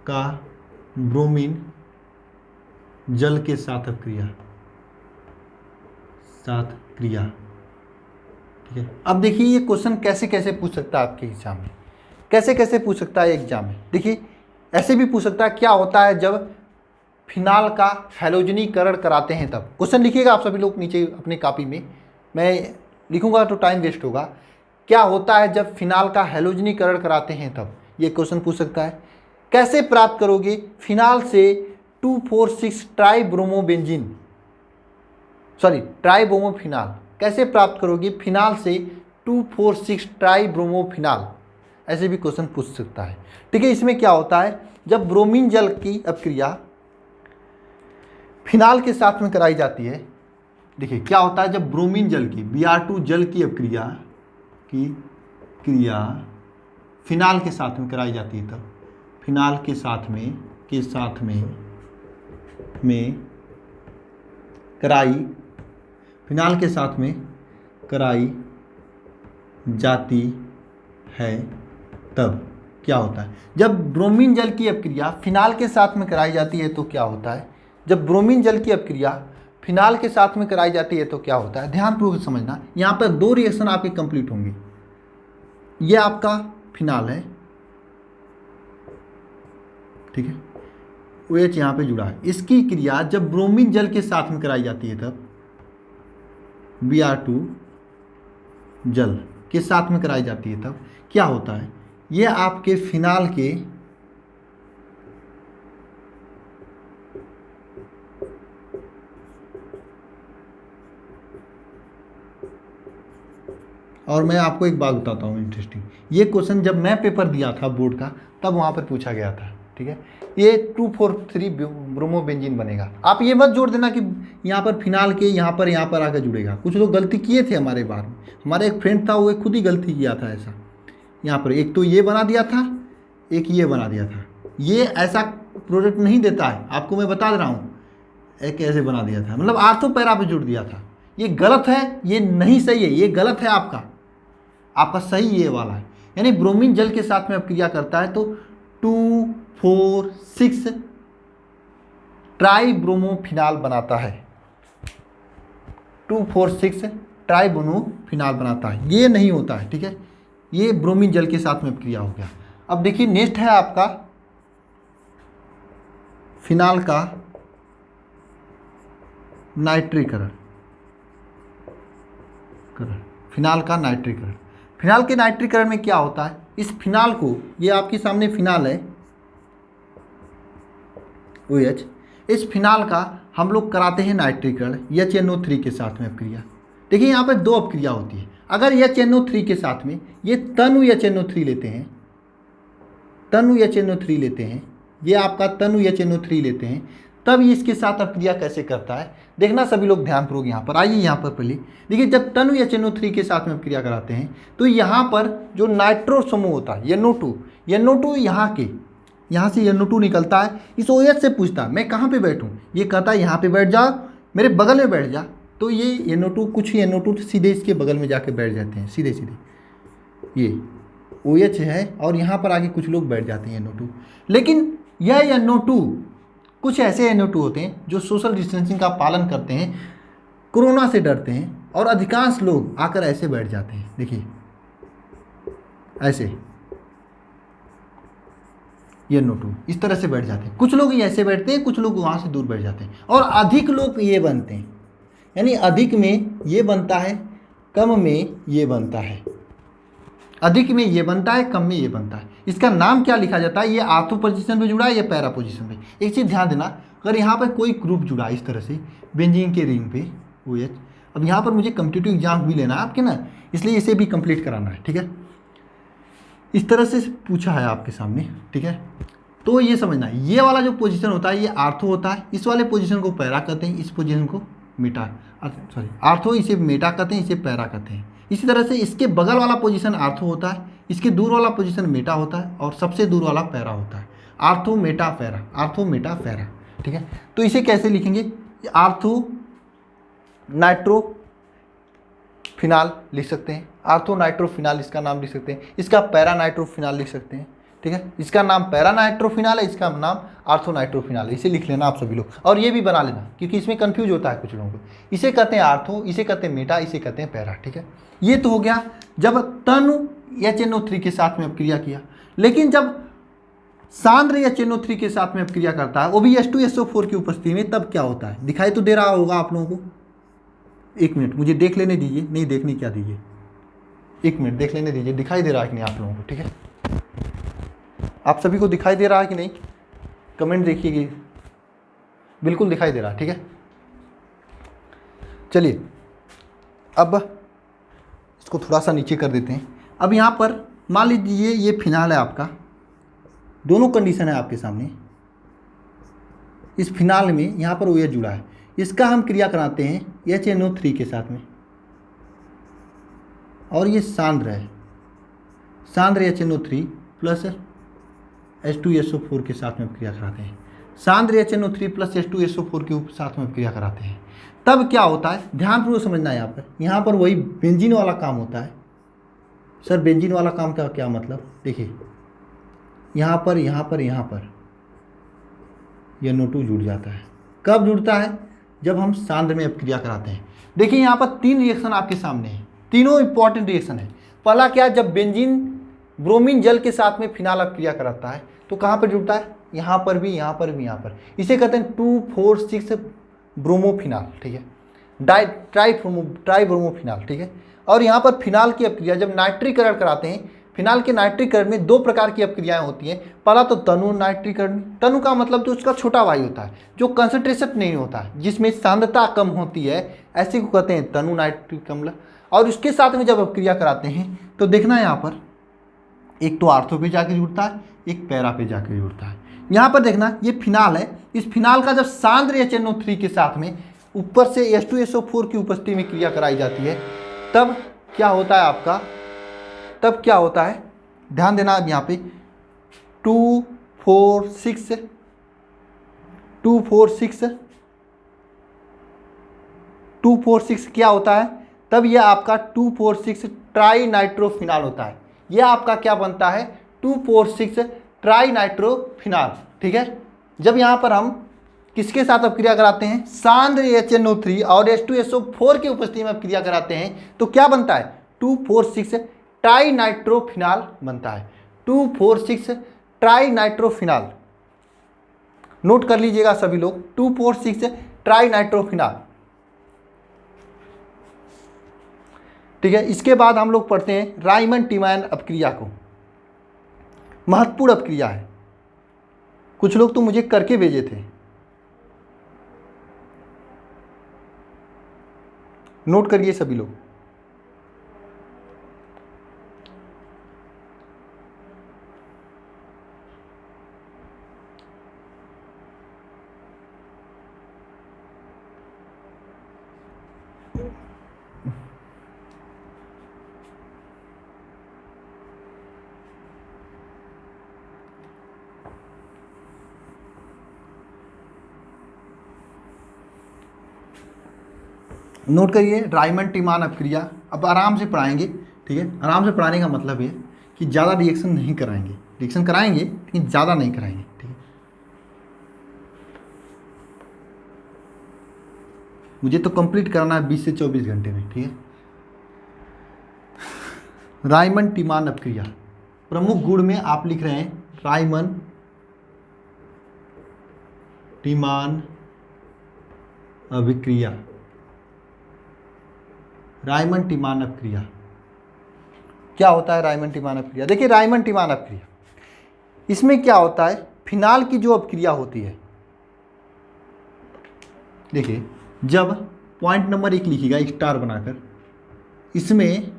का ब्रोमीन जल के साथ क्रिया, ठीक है। अब देखिए ये क्वेश्चन कैसे कैसे पूछ सकता है आपके एग्जाम में, कैसे कैसे पूछ सकता है एग्जाम में। देखिए ऐसे भी पूछ सकता है, क्या होता है जब फिनाल का हैलोजनीकरण कराते हैं तब। क्वेश्चन लिखिएगा आप सभी लोग नीचे अपनी कॉपी में, मैं लिखूंगा तो टाइम वेस्ट होगा। क्या होता है जब फिनाल का हैलोजनीकरण कराते हैं तब, ये क्वेश्चन पूछ सकता है। कैसे प्राप्त करोगे फिनाल से 2,4,6 ट्राइब्रोमोफिनाल, कैसे प्राप्त करोगे फिनाल से 2,4,6 ट्राइब्रोमोफिनाल, ऐसे भी क्वेश्चन पूछ सकता है, ठीक है। इसमें क्या होता है, जब ब्रोमीन जल की अपक्रिया फिनाल के साथ में कराई जाती है। देखिए क्या होता है जब ब्रोमीन जल की Br2 जल की अपक्रिया फिनाल के साथ में कराई जाती है, तब फिनाल के साथ में कराई जाती है, तब क्या होता है। जब ब्रोमीन जल की अपक्रिया फिनाल के साथ में कराई जाती है तो क्या होता है, जब ब्रोमीन जल की अपक्रिया फिनाल के साथ में कराई जाती है तो क्या होता है, ध्यानपूर्वक समझना। यहाँ पर 2 रिएक्शन आपके कंप्लीट होंगे। ये आपका फिनाल है, ठीक है, OH यहाँ पे जुड़ा है। इसकी क्रिया जब ब्रोमीन जल के साथ में कराई जाती है तब Br2 जल के साथ में कराई जाती है तब क्या होता है, ये आपके फिनाल के और मैं आपको एक बात बताता हूँ इंटरेस्टिंग, ये क्वेश्चन जब मैं पेपर दिया था बोर्ड का तब वहाँ पर पूछा गया था, ठीक है। ये 2,4,3 ब्रोमोबेंजीन बनेगा। आप ये मत जोड़ देना कि यहाँ पर फिनाल के यहाँ पर आकर जुड़ेगा। कुछ लोग गलती किए थे हमारे बार में, हमारे एक फ्रेंड था वो खुद ही गलती किया था ऐसा। यहाँ पर एक तो ये बना दिया था, एक ये बना दिया था। ये ऐसा प्रोडक्ट नहीं देता है, आपको मैं बता दे रहा हूँ। एक ऐसे बना दिया था, मतलब आर्थो पैरा पे जुड़ दिया था। ये गलत है, ये नहीं सही है, ये गलत है। आपका सही ये वाला है। यानी ब्रोमीन जल के साथ में अब क्रिया करता है तो 2,4,6 ट्राइब्रोमोफिनाल बनाता है। 2,4,6 ट्राइब्रोमोफिनाल बनाता है। ये नहीं होता है, ठीक है। ये ब्रोमीन जल के साथ में क्रिया हो गया। अब देखिए नेक्स्ट है आपका फिनाल का नाइट्रीकरण। फिनाल का नाइट्रीकरण, फिनाल के नाइट्रीकरण में क्या होता है, इस फिनाल को, ये आपके सामने फिनाल है OH, इस फिनाल का हम लोग कराते हैं नाइट्रीकरण HNO3 के साथ में अपक्रिया। देखिए यहाँ पर 2 अपक्रिया होती है। अगर HNO3 के साथ में ये तनु HNO3 लेते हैं, ये आपका तनु HNO3 लेते हैं, तब ये इसके साथ अपक्रिया कैसे करता है देखना सभी लोग ध्यानपूर्वक। यहाँ पर आइए, यहाँ पर पहले देखिए, जब तनु HNO3 के साथ में अपक्रिया कराते हैं तो यहाँ पर जो नाइट्रो समूह होता है NO2 यहाँ से NO2 निकलता है। इस OH से पूछता है मैं कहाँ पे बैठूँ, ये कहता है यहाँ पे बैठ जाओ, मेरे बगल में बैठ जा। तो ये NO2, कुछ ही NO2 सीधे इसके बगल में जाके बैठ जाते हैं, सीधे ये OH है और यहाँ पर आगे कुछ लोग बैठ जाते हैं NO2। लेकिन यह NO2, कुछ ऐसे NO2 होते हैं जो सोशल डिस्टेंसिंग का पालन करते हैं, कोरोना से डरते हैं, और अधिकांश लोग आकर ऐसे बैठ जाते हैं। देखिए ऐसे ये NO2 इस तरह से बैठ जाते हैं। कुछ लोग ऐसे बैठते हैं, कुछ लोग वहाँ से दूर बैठ जाते हैं, और अधिक लोग ये बनते हैं। यानी अधिक में ये बनता है, कम में ये बनता है। अधिक में ये बनता है, कम में ये बनता है। इसका नाम क्या लिखा जाता है, ये आर्थो पोजीशन पे जुड़ा है या पैरा पोजीशन पे। एक चीज़ ध्यान देना, अगर यहाँ पर कोई ग्रुप जुड़ा इस तरह से बेंजीन के रिंग पे OH, अब यहाँ पर मुझे कॉम्पिटिटिव एग्जाम भी लेना है आपके ना, इसलिए इसे भी कंप्लीट कराना है, ठीक है। इस तरह से पूछा है आपके सामने, ठीक है। तो ये समझना, ये वाला जो पोजीशन होता है ये आर्थो होता है, इस वाले पोजीशन को पैरा कहते हैं, इस पोजीशन को मेटा, सॉरी आर्थो, इसे मेटा कहते हैं, इसे पैरा कहते हैं। इसी तरह से इसके बगल वाला पोजीशन आर्थो होता है, इसके दूर वाला पोजीशन मेटा होता है, और सबसे दूर वाला पैरा होता है। आर्थो मेटा पैरा, ठीक है। तो इसे कैसे लिखेंगे, आर्थो नाइट्रो फिनाल लिख सकते हैं, आर्थो नाइट्रोफिनाल इसका नाम लिख सकते हैं, इसका पैरा नाइट्रोफिनाल लिख सकते हैं, ठीक है। इसका नाम पैरा नाइट्रोफिनाल है, इसका नाम आर्थो नाइट्रोफिनाल है। इसे लिख लेना आप सभी लोग, और ये भी बना लेना क्योंकि इसमें कंफ्यूज होता है कुछ लोगों को। इसे कहते हैं आर्थो, इसे कहते हैं मेटा, इसे कहते हैं पैरा, ठीक है। ये तो हो गया जब तनु HNO3 के साथ में अपक्रिया किया। लेकिन जब सांद्र HNO3 के साथ में अपक्रिया करता है, वो भी H2SO4 की उपस्थिति में, तब क्या होता है, दिखाई तो दे रहा होगा आप लोगों को। एक मिनट मुझे देख लेने दीजिए, नहीं देखने क्या दीजिए, एक मिनट देख लेने दीजिए, दिखाई दे रहा है कि नहीं आप लोगों को, ठीक है। आप सभी को दिखाई दे रहा है कि नहीं, कमेंट देखिएगा। बिल्कुल दिखाई दे रहा है, ठीक है। चलिए अब इसको थोड़ा सा नीचे कर देते हैं। अब यहाँ पर मान लीजिए ये फिनाल है आपका, दोनों कंडीशन है आपके सामने। इस फिनाल में यहाँ पर OH जुड़ा है, इसका हम क्रिया कराते हैं HNO3 के साथ में, और ये सांद्र है, सांद्र HNO3 प्लस H2SO4 के साथ में क्रिया कराते हैं। सांद्र HNO3 प्लस H2SO4 के साथ में क्रिया कराते हैं। तब क्या होता है, ध्यानपूर्वक समझना है। यहाँ पर वही बेंजीन वाला काम होता है। सर बेंजीन वाला काम का क्या मतलब, देखिए यहाँ पर NO2 जुड़ जाता है। कब जुड़ता है, जब हम सांद्र में अपक्रिया कराते हैं। देखिए यहाँ पर 3 रिएक्शन आपके सामने हैं, तीनों इंपॉर्टेंट रिएक्शन है। पहला क्या, जब बेंजीन ब्रोमीन जल के साथ में फिनाल अपक्रिया कराता है तो कहाँ पर जुड़ता है, यहाँ पर भी, यहाँ पर भी, यहाँ पर। इसे कहते हैं 2,4,6 ब्रोमोफिनाल, ठीक है, ट्राइब्रोमोफिनाल, ठीक है। और यहाँ पर फिनाल की अपक्रिया जब नाइट्रीकरण कराते हैं, फिनाल के नाइट्रीकरण में 2 प्रकार की अपक्रियाएं होती हैं। पहला तो तनु नाइट्रीकरण, तनु का मतलब जो उसका छोटा वायु होता है, जो कंसंट्रेशन नहीं होता है, जिसमें सांद्रता कम होती है, ऐसे को कहते हैं तनु नाइट्रिक अम्ल। और उसके साथ में जब अपक्रिया कराते हैं तो देखना यहाँ पर एक तो आर्थो पे जाके जुड़ता है, एक पैरा पे जाके जुड़ता है। यहाँ पर देखना ये फिनाल है, इस फिनाल का जब सांद्र HNO3 के साथ में ऊपर से H2SO4 की उपस्थिति में क्रिया कराई जाती है, तब क्या होता है आपका, तब क्या होता है, ध्यान देना अब यहाँ पे 2,4,6 क्या होता है, तब यह आपका 2,4,6 ट्राई नाइट्रोफिनाल होता है। यह आपका क्या बनता है, 2,4,6 ट्राई नाइट्रोफिनाल, ठीक है। जब यहाँ पर हम किसके साथ अपक्रिया कराते हैं, सांद्र HNO3 और H2SO4 की उपस्थिति में अपक्रिया कराते हैं तो क्या बनता है, 2,4,6 ट्राई नाइट्रोफिनाल बनता है। 2,4,6 ट्राई नाइट्रोफिनाल, नोट कर लीजिएगा सभी लोग, 2,4,6 ट्राई नाइट्रोफिनाल, ठीक है। इसके बाद हम लोग पढ़ते हैं राइमंड टीमान अपक्रिया को। महत्वपूर्ण अपक्रिया है, कुछ लोग तो मुझे करके भेजे थे, नोट करिए सभी लोग। नोट करिए राइमंड टीमान अपक्रिया। अब आराम से पढ़ाएंगे, ठीक है। आराम से पढ़ाने का मतलब ये कि ज़्यादा रिएक्शन नहीं कराएंगे, रिएक्शन कराएंगे लेकिन ज़्यादा नहीं कराएंगे, ठीक है। मुझे तो कंप्लीट करना है 20 से 24 घंटे में, ठीक है। राइमंड टीमान अपक्रिया, प्रमुख गुण में आप लिख रहे हैं राइमंड टीमान अभिक्रिया, राइमंड टीमान अपक्रिया क्या होता है। राइमंड टीमान अपक्रिया, देखिए राइमंड टीमान अपक्रिया, इसमें क्या होता है, फिनाल की जो अपक्रिया होती है, देखिए जब पॉइंट नंबर 1 लिखिएगा स्टार बनाकर, इसमें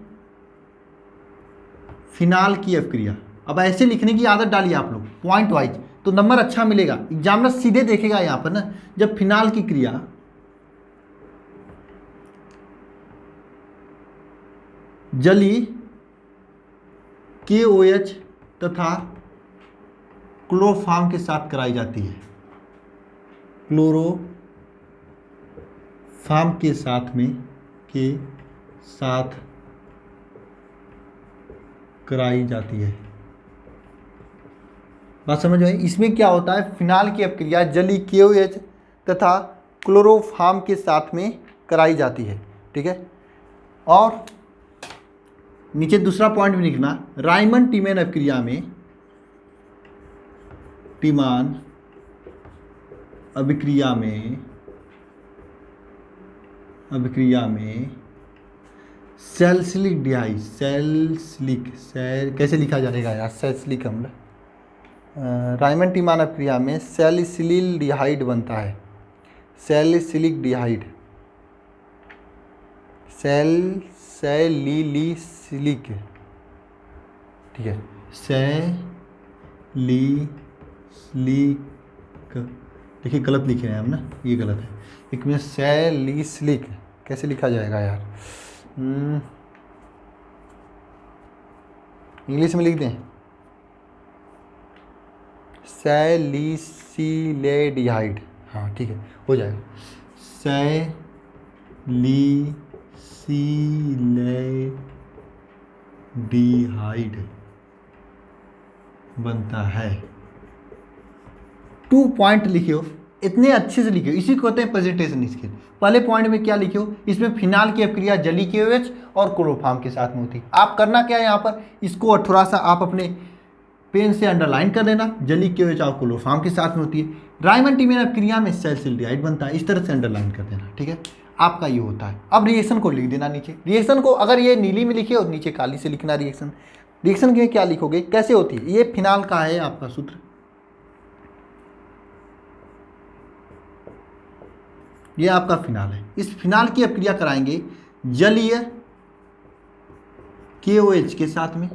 फिनाल की अपक्रिया, अब ऐसे लिखने की आदत डालिए आप लोग पॉइंट वाइज, तो नंबर अच्छा मिलेगा, एग्जामिनर सीधे देखेगा यहाँ पर ना। जब फिनाल की क्रिया जली KOH तथा क्लोरोफॉर्म के साथ कराई जाती है, क्लोरोफॉर्म के साथ कराई जाती है, बात समझ में आई। इसमें क्या होता है, फिनाल की अपक्रिया जली KOH तथा क्लोरोफॉर्म के साथ में कराई जाती है, ठीक है। और नीचे दूसरा पॉइंट भी लिखना, राइमंड टीमान अपक्रिया में, टीमान अभिक्रिया में सैलिसिलिक डिहाइड, कैसे लिखा जाएगा यार, सैलिसिलिक अम्ल, राइमंड टीमान अपक्रिया में सैलिसिलिल डिहाइड बनता है, सैलिसिलिक डिहाइड, सैलिसिलिक, ठीक है, सैलिसिलिक, देखिए गलत लिखे हैं हम ना, ये गलत है, एक में सैलिसिलिक कैसे लिखा जाएगा यार, इंग्लिश में लिख दें, सैलिसिलेडिहाइड, हाँ ठीक है हो जाएगा, सैलिसिलेडिहाइड बनता है। 2 पॉइंट लिखियो, इतने अच्छे से लिखे हो, इसी को कहते हैं प्रेजेंटेशन स्किल। पहले पॉइंट में क्या लिखे हो, इसमें फिनाल की अभिक्रिया जलीय KOH और क्लोरोफॉर्म के साथ में होती है। आप करना क्या है यहाँ पर, इसको थोड़ा सा आप अपने पेन से अंडरलाइन कर देना, जलीय KOH और क्लोरोफॉर्म के साथ में होती है। राइमंड-टीमेन अभिक्रिया में सैलिसाइलाइड बनता है, इस तरह से अंडरलाइन कर देना, ठीक है। आपका ये होता है। अब रिएक्शन को लिख देना नीचे, रिएक्शन को अगर ये नीली में लिखे और नीचे काली से लिखना रिएक्शन। रिएक्शन के क्या लिखोगे, कैसे होती है, ये फिनाल का है आपका सूत्र, ये आपका फिनाल है। इस फिनाल की अभिक्रिया कराएंगे जलीय KOH के साथ में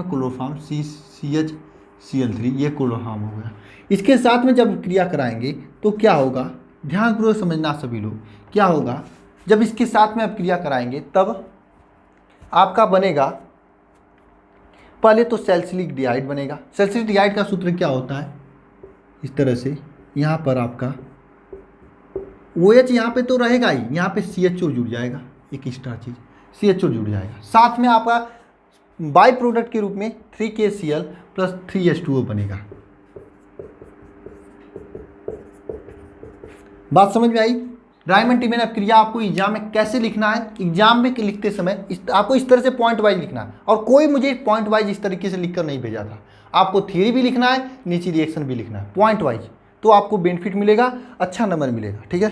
क्लोरोफॉर्म CHCl3, ये क्लोरोफॉर्म हो गया। इसके साथ में जब क्रिया कराएंगे तो क्या होगा, ध्यानपूर्वक समझना सभी लोग, क्या होगा जब इसके साथ में अब क्रिया कराएंगे तब आपका बनेगा, पहले तो सैलिसिलिक डाइड बनेगा। सैलिसिलिक डाइड का सूत्र क्या होता है, इस तरह से यहाँ पर आपका OH यहाँ पे तो रहेगा ही, यहाँ पे CHO जुड़ जाएगा, एक एक्स्ट्रा चीज़ CHO जुड़ जाएगा, साथ में आपका बाई प्रोडक्ट के रूप में 3KCl प्लस 3H2O बनेगा। बात समझ में आई। राइमंड-टीमेन अभिक्रिया आपको एग्जाम में कैसे लिखना है, एग्जाम में लिखते समय आपको इस तरह से पॉइंट वाइज लिखना है, और कोई मुझे पॉइंट वाइज इस तरीके से लिखकर नहीं भेजा था। आपको थियरी भी लिखना है, नीचे रिएक्शन भी लिखना है पॉइंट वाइज, तो आपको बेनिफिट मिलेगा, अच्छा नंबर मिलेगा, ठीक है।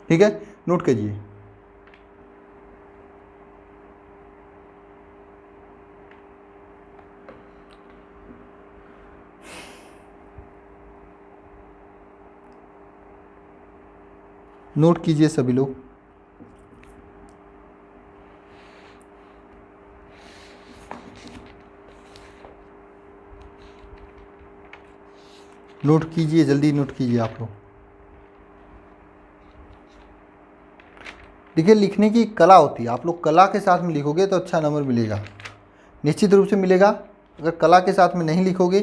ठीक है, नोट कीजिए। नोट कीजिए सभी लोग। नोट कीजिए, जल्दी नोट कीजिए आप लोग। देखिए, लिखने की कला होती है, आप लोग कला के साथ में लिखोगे तो अच्छा नंबर मिलेगा, निश्चित रूप से मिलेगा। अगर कला के साथ में नहीं लिखोगे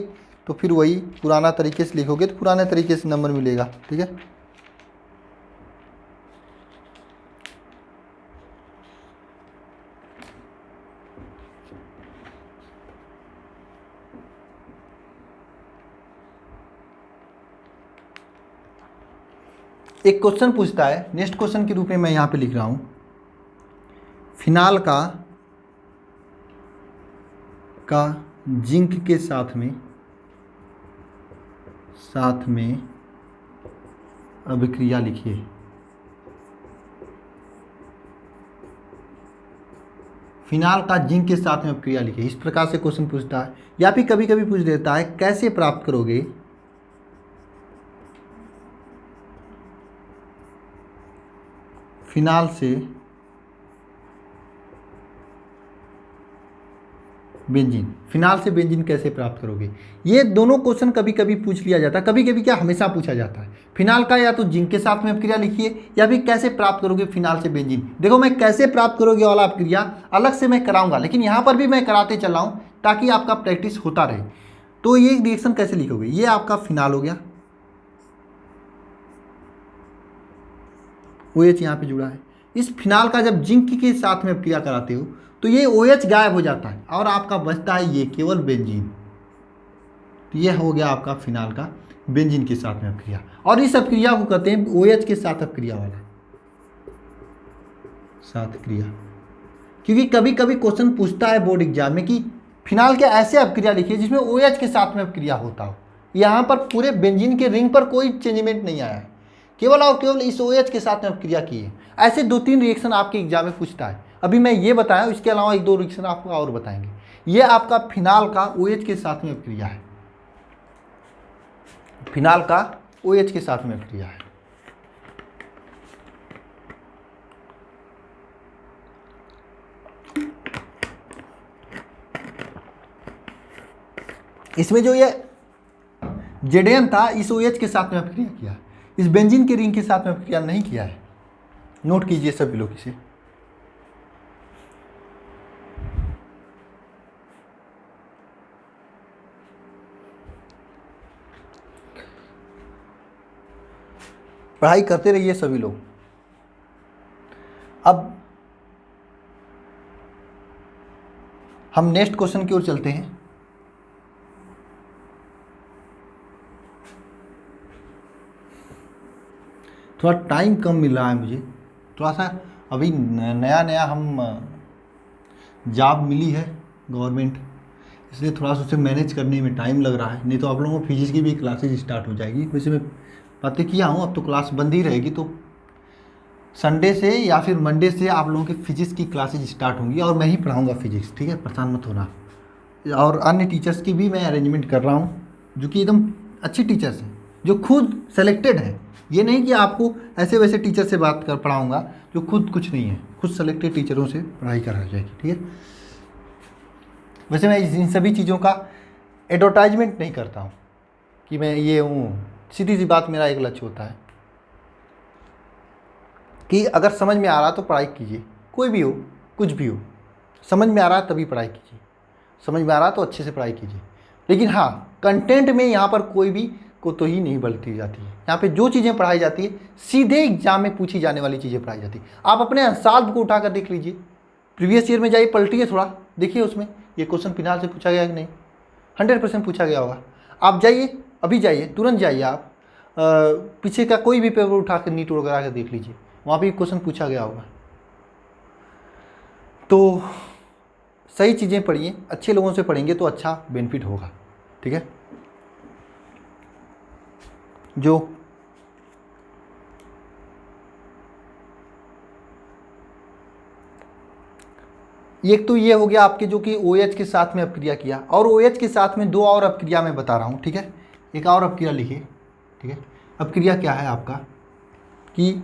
तो फिर वही पुराना तरीके से लिखोगे तो पुराने तरीके से नंबर मिलेगा, ठीक है। एक क्वेश्चन पूछता है, नेक्स्ट क्वेश्चन के रूप में मैं यहाँ पे लिख रहा हूँ, फिनाल का जिंक के साथ में अभिक्रिया लिखिए। फिनाल का जिंक के साथ में अभिक्रिया लिखिए, इस प्रकार से क्वेश्चन पूछता है, या फिर कभी कभी पूछ देता है कैसे प्राप्त करोगे फिनाल से बेंजीन, फिनाल से बेंजीन कैसे प्राप्त करोगे। ये दोनों क्वेश्चन कभी कभी पूछ लिया जाता है, कभी कभी क्या हमेशा पूछा जाता है। फिनाल का या तो जिंक के साथ में अभिक्रिया लिखिए, या फिर कैसे प्राप्त करोगे फिनाल से बेंजीन। देखो, मैं कैसे प्राप्त करोगे वाला अभिक्रिया अलग से मैं कराऊंगा, लेकिन यहाँ पर भी मैं कराते चल रहा हूँ ताकि आपका प्रैक्टिस होता रहे। तो ये रिएक्शन कैसे लिखोगे, ये आपका फिनाल हो गया, OH यहाँ पे जुड़ा है। इस फिनाल का जब जिंक के साथ में अभिक्रिया कराते हो तो ये OH गायब हो जाता है और आपका बचता है ये केवल बेंजीन। तो ये हो गया आपका फिनाल का बेंजीन के साथ में अभिक्रिया, और इस अभिक्रिया को कहते हैं OH के साथ अभिक्रिया वाला साथ क्रिया। क्योंकि कभी कभी क्वेश्चन पूछता है बोर्ड एग्जाम में कि फिनाल के ऐसे अभिक्रिया लिखिए जिसमें OH के साथ में अभिक्रिया होता हो। यहाँ पर पूरे बेंजीन के रिंग पर कोई चेंजमेंट नहीं आया है, केवल और केवल इस OH के साथ में अभिक्रिया की है। ऐसे 2-3 रिएक्शन आपके एग्जाम में पूछता है। अभी मैं ये बताया, इसके अलावा 1-2 रिएक्शन आपको और बताएंगे। ये आपका फिनाल का OH के साथ में अभिक्रिया है, फिनाल का OH के साथ में अभिक्रिया है। इसमें जो ये जेडेन था इस OH के साथ में अभिक्रिया किया, इस बेंजीन के रिंग के साथ में अभिक्रिया नहीं किया है। नोट कीजिए सभी लोग इसे। पढ़ाई करते रहिए सभी लोग। अब हम नेक्स्ट क्वेश्चन की ओर चलते हैं। थोड़ा टाइम कम मिल रहा है मुझे, थोड़ा सा अभी नया नया हम जॉब मिली है गवर्नमेंट, इसलिए थोड़ा सा उसे मैनेज करने में टाइम लग रहा है। नहीं तो आप लोगों को फिजिक्स की भी क्लासेज स्टार्ट हो जाएगी। वैसे मैं बातें किया हूँ, अब तो क्लास बंद ही रहेगी, तो संडे से या फिर मंडे से आप लोगों की फिजिक्स की क्लासेज स्टार्ट होंगी और मैं ही पढ़ाऊँगा फिजिक्स, ठीक है, परेशान मत होना। और अन्य टीचर्स की भी मैं अरेंजमेंट कर रहा हूँ जो कि एकदम अच्छे टीचर्स हैं, जो खुद सेलेक्टेड हैं। ये नहीं कि आपको ऐसे वैसे टीचर से बात कर पढ़ाऊँगा जो खुद कुछ नहीं है, खुद सेलेक्टेड टीचरों से पढ़ाई कराई जाएगी, ठीक है। वैसे मैं इन सभी चीज़ों का एडवर्टाइजमेंट नहीं करता हूँ कि मैं ये हूँ, सीधी सी बात, मेरा एक लक्ष्य होता है कि अगर समझ में आ रहा तो पढ़ाई कीजिए, कोई भी हो, कुछ भी हो, समझ में आ रहा तभी पढ़ाई कीजिए, समझ में आ रहा तो अच्छे से पढ़ाई कीजिए। लेकिन हाँ, कंटेंट में यहाँ पर कोई भी कोताही नहीं बरती जाती है। यहाँ पे जो चीज़ें पढ़ाई जाती है सीधे एग्जाम में पूछी जाने वाली चीज़ें पढ़ाई जाती है। आप अपने अंसाल्व को उठाकर देख लीजिए, प्रीवियस ईयर में जाइए, पलटिए थोड़ा, देखिए उसमें ये क्वेश्चन फिनाल से पूछा गया कि नहीं, 100% पूछा गया होगा। आप जाइए, अभी जाइए, तुरंत जाइए आप पीछे का कोई भी पेपर उठा कर नीट वगैरह के देख लीजिए, वहाँ भी क्वेश्चन पूछा गया होगा। तो सही चीज़ें पढ़िए, अच्छे लोगों से पढ़ेंगे तो अच्छा बेनिफिट होगा, ठीक है। जो एक तो ये हो गया आपके जो कि OH के साथ में अपक्रिया किया, और OH के साथ में दो और अपक्रिया मैं बता रहा हूँ, ठीक है। एक और अपक्रिया लिखिए, ठीक है। अपक्रिया क्या है आपका कि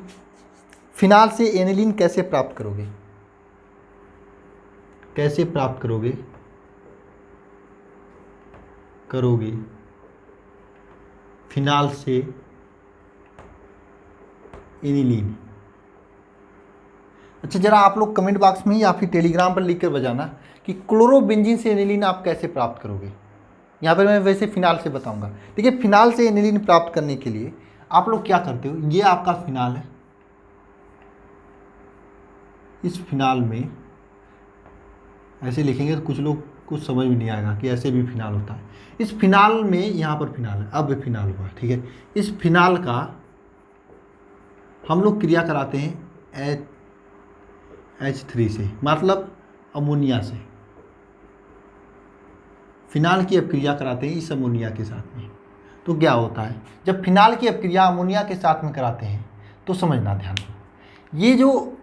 फिनाल से एनिलीन कैसे प्राप्त करोगे, कैसे प्राप्त करोगे फिनाल से एनिलीन। अच्छा, ज़रा आप लोग कमेंट बॉक्स में या फिर टेलीग्राम पर लिख कर बजाना कि क्लोरोबेंजीन से एनिलीन आप कैसे प्राप्त करोगे। यहाँ पर मैं वैसे फिनाल से बताऊंगा, ठीक है। फिनाल से एनिलीन प्राप्त करने के लिए आप लोग क्या करते हो, ये आपका फिनाल है, इस फिनाल में ऐसे लिखेंगे तो कुछ लोग कुछ समझ में नहीं आएगा कि ऐसे भी फिनाल होता है। इस फिनाल में यहाँ पर फिनाल है, अब फिनाल हुआ, ठीक है। इस फिनाल का हम लोग क्रिया कराते हैं H3 से, मतलब अमोनिया से। फिनाल की अपक्रिया कराते हैं इस अमोनिया के साथ में, तो क्या होता है, जब फिनाल की अपक्रिया अमोनिया के साथ में कराते हैं तो समझना ध्यान, ये जो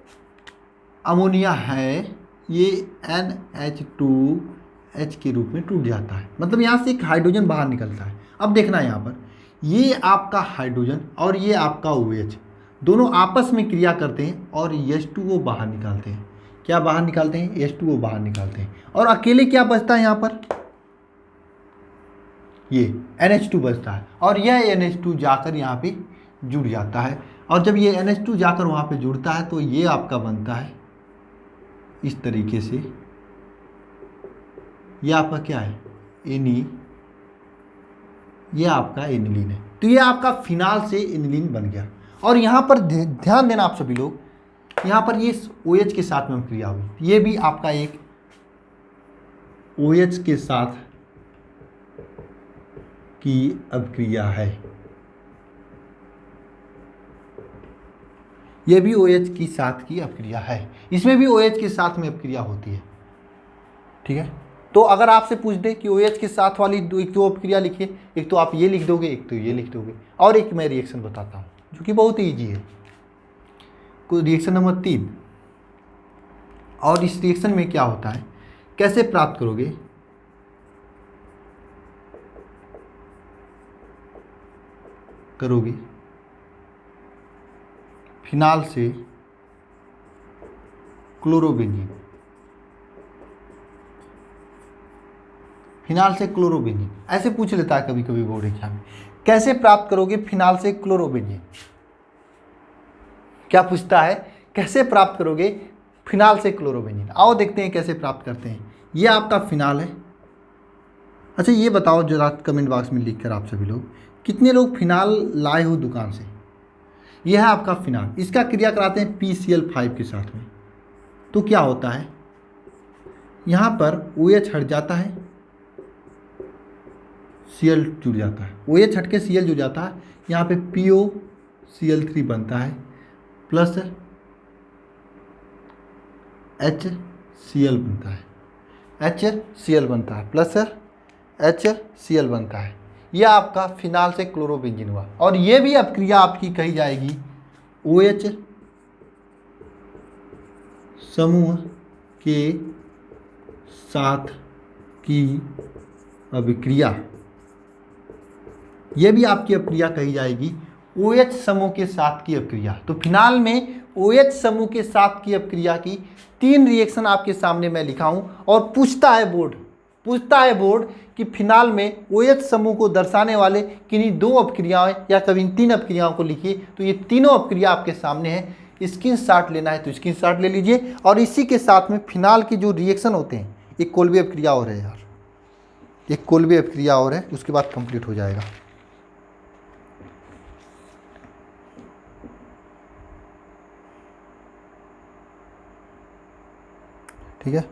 अमोनिया है ये NH2H के रूप में टूट जाता है, मतलब यहाँ से एक हाइड्रोजन बाहर निकलता है। अब देखना यहाँ पर, ये आपका हाइड्रोजन और ये आपका OH दोनों आपस में क्रिया करते हैं और H2O बाहर निकालते हैं। क्या बाहर निकालते हैं, H2O बाहर निकालते हैं, और अकेले क्या बचता है यहाँ पर, ये NH2 बचता है, और यह NH2 जाकर यहाँ पे जुड़ जाता है, और जब ये NH2 जाकर वहाँ पे जुड़ता है तो ये आपका बनता है इस तरीके से, ये आपका क्या है, ये आपका एनिलीन है। तो ये आपका फिनाल से एनिलीन बन गया। और यहाँ पर ध्यान देना आप सभी लोग, यहाँ पर ये OH के साथ में क्रिया हुई, ये भी आपका एक OH के साथ की अभिक्रिया है, ये भी OH के साथ की अभिक्रिया है, इसमें भी OH के साथ में अभिक्रिया होती है, ठीक है। तो अगर आपसे पूछ दे कि OH के साथ वाली एक दो अभिक्रिया लिखिए, एक तो आप ये लिख दोगे, एक तो ये लिख दोगे, और एक मैं रिएक्शन बताता हूँ जो कि बहुत ही ईजी है, रिएक्शन नंबर 3। और इस रिएक्शन में क्या होता है, कैसे प्राप्त करोगे फिनाल से क्लोरोबेंजीन, फिनाल से क्लोरोबेंजीन, ऐसे पूछ लेता है कभी कभी बोर्ड एग्जाम में, कैसे प्राप्त करोगे फिनाल से क्लोरोबेंजीन। क्या पूछता है, कैसे प्राप्त करोगे फिनाल से क्लोरोबेंजीन। आओ देखते हैं कैसे प्राप्त करते हैं। ये आपका फिनाल है। अच्छा ये बताओ जरा कमेंट बॉक्स में लिख कर आप सभी लोग, कितने लोग फिनाल लाए हो दुकान से। यह है आपका फिनाल, इसका क्रिया कराते हैं PCl5 के साथ में, तो क्या होता है, यहाँ पर OH हट जाता है, Cl जुड़ जाता है, OH हट के Cl जुड़ जाता है, यहाँ पे PO Cl3 बनता है प्लस HCl बनता है, HCl बनता है प्लस HCl बनता है। यह आपका फिनाल से क्लोरोबेंजीन हुआ। और ये भी अपक्रिया आपकी कही जाएगी OH समूह के साथ की अभिक्रिया, यह भी आपकी अपक्रिया कही जाएगी OH समूह के साथ की अपक्रिया। तो फिनाल में OH समूह के साथ की अपक्रिया की 3 रिएक्शन आपके सामने मैं लिखा हूं। और पूछता है बोर्ड कि फिनाल में OH समूह को दर्शाने वाले किन्हीं 2 अपक्रियाएं या कभी 3 अपक्रियाओं को लिखिए। तो ये तीनों अपक्रिया आपके सामने है, स्क्रीनशॉट लेना है तो स्क्रीनशॉट ले लीजिए। और इसी के साथ में फिनाल की जो रिएक्शन होते हैं, एक कोल्बे अपक्रिया और है यार, एक कोल्बे अपक्रिया और है, उसके बाद कंप्लीट हो जाएगा। ठीक है,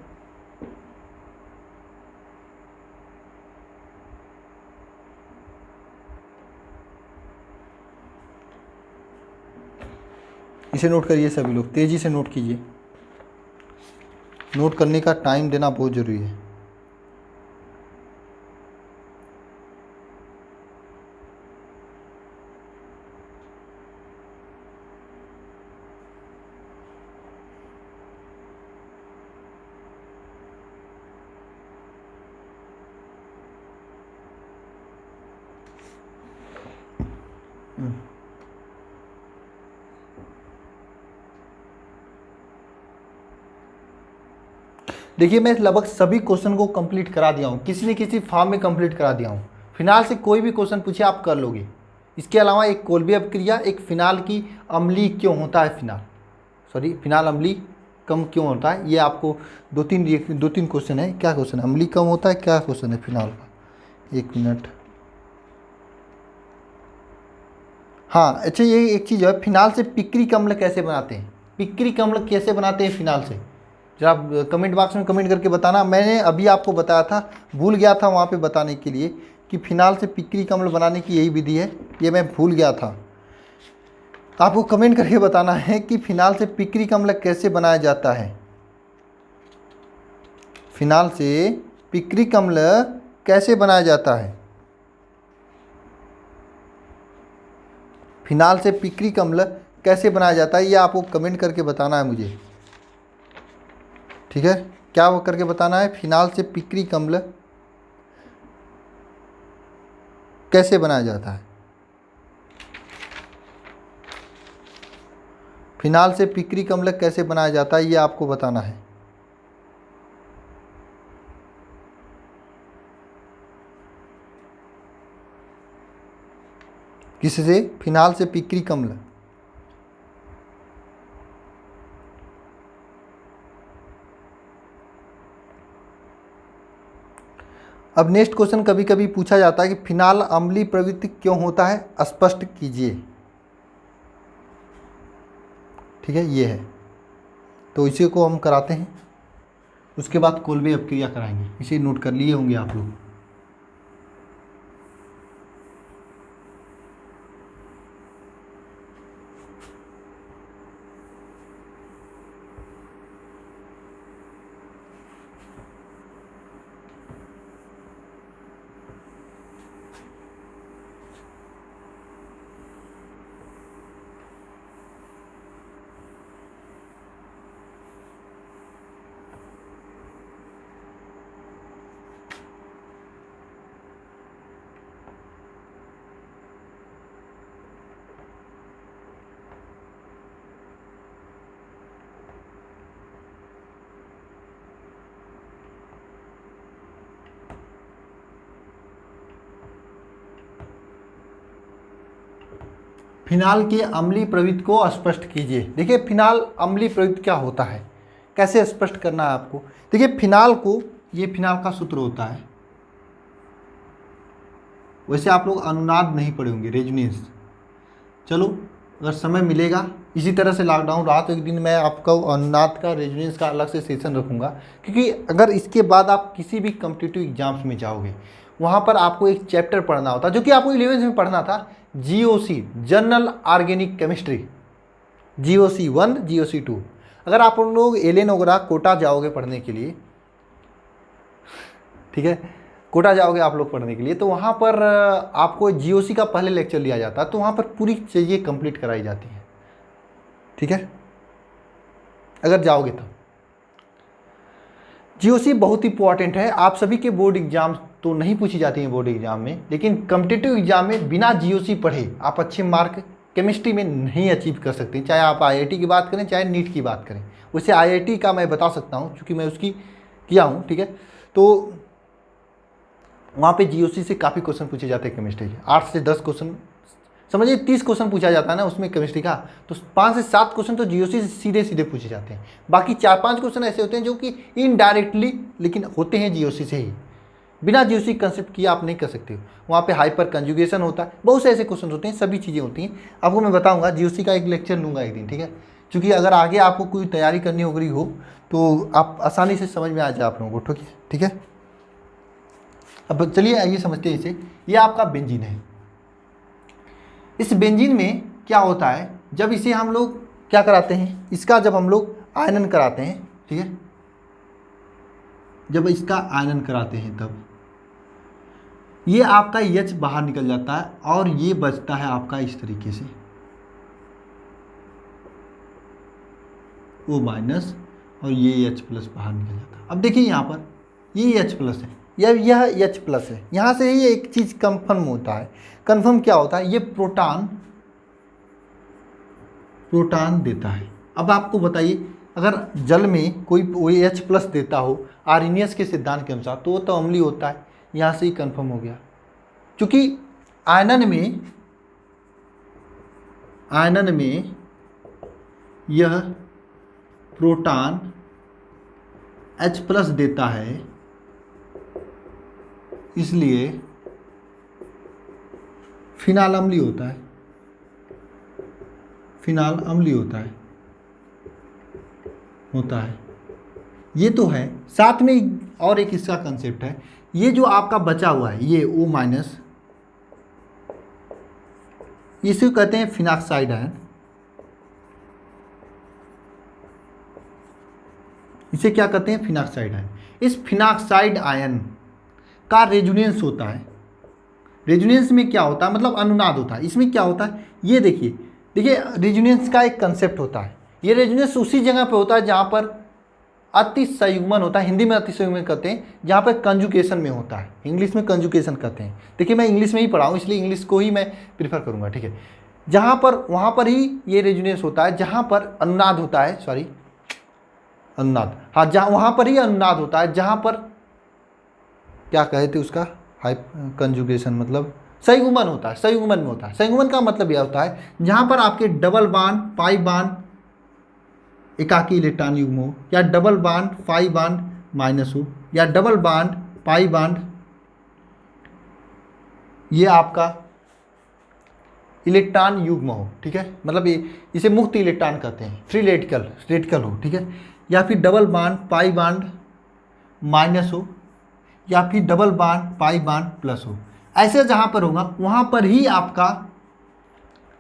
इसे नोट करिए सभी लोग, तेजी से नोट कीजिए। नोट करने का टाइम देना बहुत जरूरी है। देखिए मैं लगभग सभी क्वेश्चन को कंप्लीट करा दिया हूँ, किसी न किसी फॉर्म में कंप्लीट करा दिया हूँ। फिनाल से कोई भी क्वेश्चन पूछे आप कर लोगे। इसके अलावा एक कोल्बे अपक्रिया, एक फिनाल की अम्लीय क्यों होता है, फिनाल अम्लीय कम क्यों होता है, ये आपको 2-3 क्वेश्चन है। क्या क्वेश्चन है, अम्लीय कम होता है, क्या क्वेश्चन है फिनाल का, 1 मिनट। हाँ अच्छा, ये एक चीज़ है, फिनाल से पिक्रिक अम्ल कैसे बनाते हैं, पिक्रिक अम्ल कैसे बनाते हैं फिनाल से, जरा आप कमेंट बॉक्स में कमेंट करके बताना। मैंने अभी आपको बताया था, भूल गया था वहाँ पे बताने के लिए कि फिनाल से पिक्रिक अम्ल बनाने की यही विधि है, ये मैं भूल गया था। आपको कमेंट करके बताना है कि फिनाल से पिक्रिक अम्ल कैसे बनाया जाता है, फिनाल से पिक्रिक अम्ल कैसे बनाया जाता है, फिनाल से पिक्रिक अम्ल कैसे बनाया जाता है, ये आपको कमेंट करके बताना है मुझे। ठीक है, क्या वो करके बताना है, फिनाल से पिक्रिक अम्ल कैसे बनाया जाता है, फिनाल से पिक्रिक अम्ल कैसे बनाया जाता है, ये आपको बताना है। किससे, फिनाल से पिक्रिक अम्ल। अब नेक्स्ट क्वेश्चन कभी कभी पूछा जाता है कि फिनाल अम्लीय प्रवृत्ति क्यों होता है, स्पष्ट कीजिए। ठीक है, ये है, तो इसी को हम कराते हैं, उसके बाद कोल्बे अपक्रिया कराएंगे। इसे नोट कर लिए होंगे आप लोग। फिनाल के अम्लीय प्रवृत्ति को स्पष्ट कीजिए। देखिए फिनाल अम्लीय प्रवृत्ति क्या होता है, कैसे स्पष्ट करना है आपको। देखिए फिनाल को, ये फिनाल का सूत्र होता है, वैसे आप लोग अनुनाद नहीं पढ़े होंगे, रेजोनेंस। चलो अगर समय मिलेगा, इसी तरह से लॉकडाउन रहा तो एक दिन मैं आपका अनुनाद का, रेजोनेंस का अलग से सेशन रखूँगा। क्योंकि अगर इसके बाद आप किसी भी कॉम्पिटिटिव एग्जाम्स में जाओगे, वहाँ पर आपको एक चैप्टर पढ़ना होता है, जो कि आपको 11th में पढ़ना था, GOC general organic chemistry, GOC1 GOC2। अगर आप लोग एलेन वगैरह कोटा जाओगे पढ़ने के लिए, ठीक है, कोटा जाओगे आप लोग पढ़ने के लिए, तो वहाँ पर आपको GOC का पहले लेक्चर लिया जाता है, तो वहाँ पर पूरी चीज़ें कंप्लीट कराई जाती हैं, ठीक है, अगर जाओगे तो। GOC बहुत इंपॉर्टेंट है, आप सभी के बोर्ड एग्जाम तो नहीं पूछी जाती हैं बोर्ड एग्जाम में, लेकिन कॉम्पिटिटिव एग्जाम में बिना GOC पढ़े आप अच्छे मार्क केमिस्ट्री में नहीं अचीव कर सकते, चाहे आप IIT की बात करें चाहे नीट की बात करें। वैसे IIT का मैं बता सकता हूँ क्योंकि मैं उसकी किया हूँ, ठीक है, तो वहाँ पे GOC से काफ़ी क्वेश्चन पूछे जाते हैं केमिस्ट्री के, 8 से 10 क्वेश्चन, समझिए 30 क्वेश्चन पूछा जाता है ना उसमें केमिस्ट्री का, तो 5 से 7 क्वेश्चन तो GOC से सीधे सीधे पूछे जाते हैं। बाकी 4-5 क्वेश्चन ऐसे होते हैं जो कि इनडायरेक्टली लेकिन होते हैं GOC से ही, बिना GOC कंसेप्ट किए आप नहीं कर सकते हो। वहाँ पे हाइपर कंजुगेशन होता है, बहुत से ऐसे क्वेश्चन होते हैं, सभी चीज़ें होती हैं, आपको मैं बताऊँगा। GOC का एक लेक्चर लूँगा एक दिन, ठीक है, क्योंकि अगर आगे आपको कोई तैयारी करनी हो तो आप आसानी से समझ में आ जाए आप लोगों को, ठीक है। अब चलिए आइए समझते हैं इसे। ये आपका बेंजीन है। इस बेंजीन में क्या होता है, जब इसे हम लोग क्या कराते हैं, इसका जब हम लोग आयनन कराते हैं, ठीक है, जब इसका आयनन कराते हैं तब ये आपका H बाहर निकल जाता है और ये बचता है आपका इस तरीके से O- और ये H+ बाहर निकल जाता है। अब देखिए यहाँ पर ये H+ है, यह H+ है, यहाँ से ही एक चीज़ कंफर्म होता है। कंफर्म क्या होता है, ये प्रोटॉन देता है। अब आपको बताइए, अगर जल में कोई H+ देता हो आर्नियस के सिद्धांत के अनुसार तो वो तो अम्लीय होता है, यहाँ से ही कंफर्म हो गया। क्योंकि आयनन में यह प्रोटॉन H+ देता है, इसलिए फिनाल अम्लीय होता है। ये तो है। साथ में और एक इसका कंसेप्ट है, ये जो आपका बचा हुआ है ये O-, इसे कहते हैं फिनाक्साइड आयन। इसे क्या कहते हैं, फिनाक्साइड आयन। इस फिनाक्साइड आयन का रेजोनेंस होता है। रेजोनेंस में क्या होता है, मतलब अनुनाद होता है। इसमें क्या होता है, ये देखिए रेजोनेंस का एक कंसेप्ट होता है। ये रेजोनेंस उसी जगह पे होता है जहाँ पर अतिसंयुग्मन होता है, हिंदी में अतिसंयुग्मन कहते हैं, जहाँ पर कंजुगेशन में होता है, इंग्लिश में कंजुगेशन कहते हैं। देखिए मैं इंग्लिश में ही पढ़ा हूँ इसलिए इंग्लिश को ही मैं प्रीफर करूँगा, ठीक है। जहाँ पर वहाँ पर ही ये रेजोनेंस होता है जहाँ पर अनुनाद होता है, अनुनाद, हाँ, जहाँ वहाँ पर ही अनुनाद होता है जहाँ पर क्या कहे थे उसका, कंजुगेशन मतलब संयुग्मन होता है, संयुग्मन में होता है। संयुग्मन का मतलब यह होता है जहाँ पर आपके डबल बॉन्ड पाई बॉन्ड एकाकी इलेक्ट्रॉन युग्म हो, या double bond pi bond minus हो, या डबल बॉन्ड पाई बॉन्ड ये आपका इलेक्ट्रॉन युग्म हो, ठीक है, मतलब ये इसे मुक्त इलेक्ट्रॉन कहते हैं, फ्री रेडिकल हो, ठीक है, या फिर double bond pi bond minus हो, या फिर double bond pi bond plus हो। ऐसे जहाँ पर होगा वहाँ पर ही आपका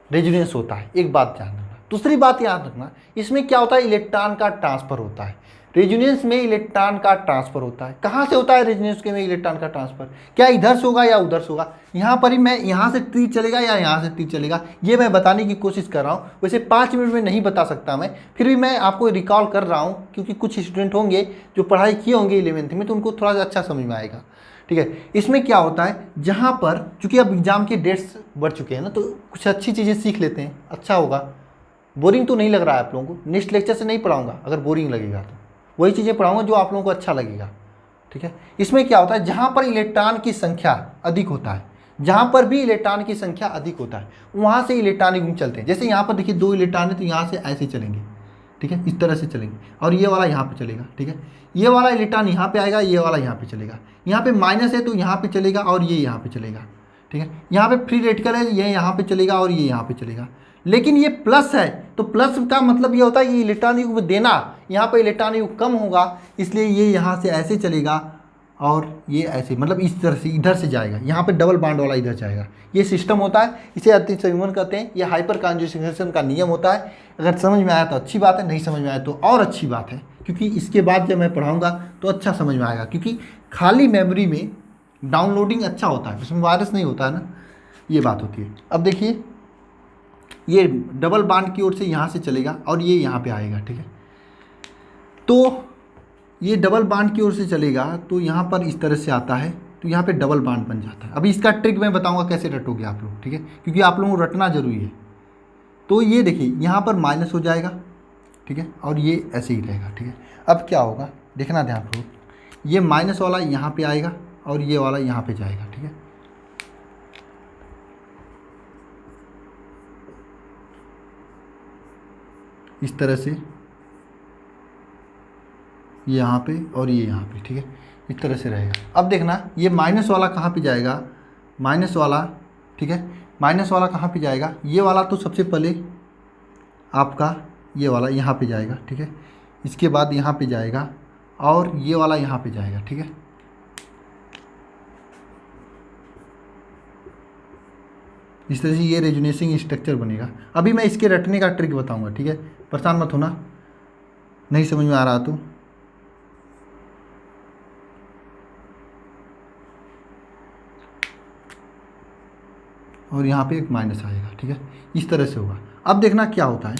रेजोनेंस होता है। एक बात ध्यान रखना। दूसरी बात याद रखना, इसमें क्या होता है, इलेक्ट्रॉन का ट्रांसफर होता है। रेजोनेंस में इलेक्ट्रॉन का ट्रांसफर होता है। कहाँ से होता है रेजोनेंस के में इलेक्ट्रॉन का ट्रांसफर, क्या इधर से होगा या उधर से होगा। यहाँ पर ही मैं यहाँ से तीर चलेगा या यहाँ से तीर चलेगा, ये मैं बताने की कोशिश कर रहा हूँ। वैसे 5 मिनट में नहीं बता सकता मैं, फिर भी मैं आपको रिकॉल कर रहा हूँ क्योंकि कुछ स्टूडेंट होंगे जो पढ़ाई किए होंगे 11th में, तो उनको थोड़ा सा अच्छा समझ में आएगा, ठीक है। इसमें क्या होता है, जहाँ पर चूँकि अब एग्जाम के डेट्स बढ़ चुके हैं ना, तो कुछ अच्छी चीज़ें सीख लेते हैं, अच्छा होगा। बोरिंग तो नहीं लग रहा है आप लोगों को, नेक्स्ट लेक्चर से नहीं पढ़ाऊंगा, अगर बोरिंग लगेगा तो वही चीज़ें पढ़ाऊंगा जो आप लोगों को अच्छा लगेगा, ठीक है। इसमें क्या होता है, जहाँ पर इलेक्ट्रॉन की संख्या अधिक होता है, जहाँ पर भी इलेक्ट्रॉन की संख्या अधिक होता है वहाँ से इलेक्ट्रॉन युग्म चलते हैं। जैसे यहाँ पर देखिए 2 इलेक्ट्रॉन है तो यहाँ से ऐसे चलेंगे, ठीक है, इस तरह से चलेंगे, और ये वाला यहाँ पे चलेगा, ठीक है। ये वाला इलेक्ट्रॉन यहाँ पे आएगा, ये वाला यहाँ पे चलेगा। यहाँ पे माइनस है तो यहाँ पे चलेगा और ये यहाँ पे चलेगा, ठीक है। यहाँ पे फ्री रेडिकल है, ये यहाँ पे चलेगा और ये यहाँ पे चलेगा। लेकिन ये प्लस है तो प्लस का मतलब ये होता है कि इलेक्ट्रॉन युग्म देना, यहाँ पे इलेक्ट्रॉन युग्म कम होगा, इसलिए ये यहाँ से ऐसे चलेगा और ये ऐसे, मतलब इस तरह से इधर से जाएगा, यहाँ पे डबल बॉन्ड वाला इधर जाएगा। ये सिस्टम होता है, इसे अतिसंयुग्मन कहते हैं। ये हाइपर कॉन्जुगेशन का नियम होता है। अगर समझ में आया तो अच्छी बात है, नहीं समझ में आया तो और अच्छी बात है, क्योंकि इसके बाद जब मैं पढ़ाऊँगा तो अच्छा समझ में आएगा। क्योंकि खाली मेमोरी में डाउनलोडिंग अच्छा होता है, उसमें वायरस नहीं होता है ना, ये बात होती है। अब देखिए, ये डबल बॉन्ड की ओर से यहाँ से चलेगा और ये यहाँ पे आएगा, ठीक है। तो ये डबल बॉन्ड की ओर से चलेगा तो यहाँ पर इस तरह से आता है, तो यहाँ पे डबल बॉन्ड बन जाता है। अभी इसका ट्रिक मैं बताऊँगा कैसे रटोगे आप लोग, ठीक है, क्योंकि आप लोगों को रटना जरूरी है। तो ये देखिए, यहाँ पर माइनस हो जाएगा, ठीक है, और ये ऐसे ही रहेगा, ठीक है। अब क्या होगा देखना ध्यानपूर्वक, ये माइनस वाला यहाँ पे आएगा और ये वाला यहाँ पे जाएगा, ठीक है। इस तरह से ये यहाँ पे और ये यहाँ पे, ठीक है, इस तरह से रहेगा। अब देखना, ये माइनस वाला कहाँ पे जाएगा, माइनस वाला, ठीक है, माइनस वाला कहाँ पे जाएगा, ये वाला तो सबसे पहले आपका ये वाला यहाँ पे जाएगा, ठीक है, इसके बाद यहाँ पे जाएगा और ये वाला यहाँ पे जाएगा, ठीक है। इस तरह से ये रेजोनेटिंग स्ट्रक्चर बनेगा। अभी मैं इसके रटने का ट्रिक बताऊंगा, ठीक है, परेशान मत होना, नहीं समझ में आ रहा तो। और यहाँ पे एक माइनस आएगा, ठीक है, इस तरह से होगा। अब देखना क्या होता है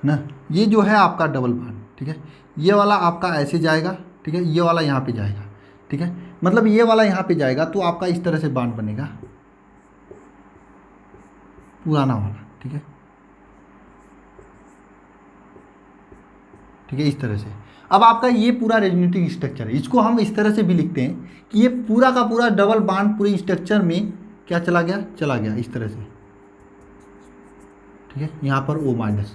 ना, ये जो है आपका डबल बॉन्ड, ठीक है, ये वाला आपका ऐसे जाएगा, ठीक है, ये वाला यहाँ पे जाएगा, ठीक है, मतलब ये वाला यहाँ पे जाएगा तो आपका इस तरह से बॉन्ड बनेगा, पुराना वाला, ठीक है, ठीक है, इस तरह से। अब आपका ये पूरा रेजोनेटिंग स्ट्रक्चर है, इसको हम इस तरह से भी लिखते हैं कि ये पूरा का पूरा डबल बॉन्ड पूरे स्ट्रक्चर में क्या चला गया इस तरह से, ठीक है, यहाँ पर O माइनस।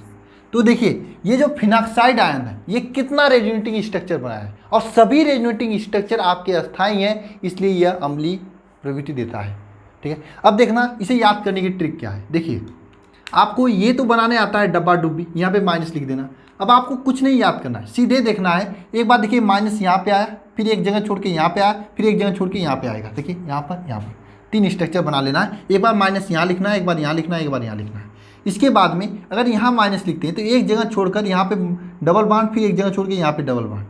तो देखिए, ये जो फिनॉक्साइड आयन है ये कितना रेजोनेटिंग स्ट्रक्चर बनाया है, और सभी रेजोनेटिंग स्ट्रक्चर आपके अस्थायी हैं, इसलिए यह अम्लीय प्रवृत्ति देता है, ठीक है। अब देखना, इसे याद करने की ट्रिक क्या है। देखिए, आपको ये तो बनाने आता है डब्बा डुब्बी, यहाँ पे माइनस लिख देना। अब आपको कुछ नहीं याद करना है, सीधे देखना है। एक बार देखिए, माइनस यहाँ पे आया, फिर एक जगह छोड़ के यहाँ पे आया, फिर एक जगह छोड़ के यहाँ पे आएगा। देखिए, यहाँ पर 3 स्ट्रक्चर बना लेना है। एक बार माइनस यहाँ लिखना है, एक बार यहाँ लिखना है, एक बार यहाँ लिखना है। इसके बाद में अगर यहाँ माइनस लिखते हैं तो एक जगह छोड़कर यहाँ पे डबल बॉन्ड, फिर एक जगह छोड़ के यहाँ पे डबल बॉन्ड।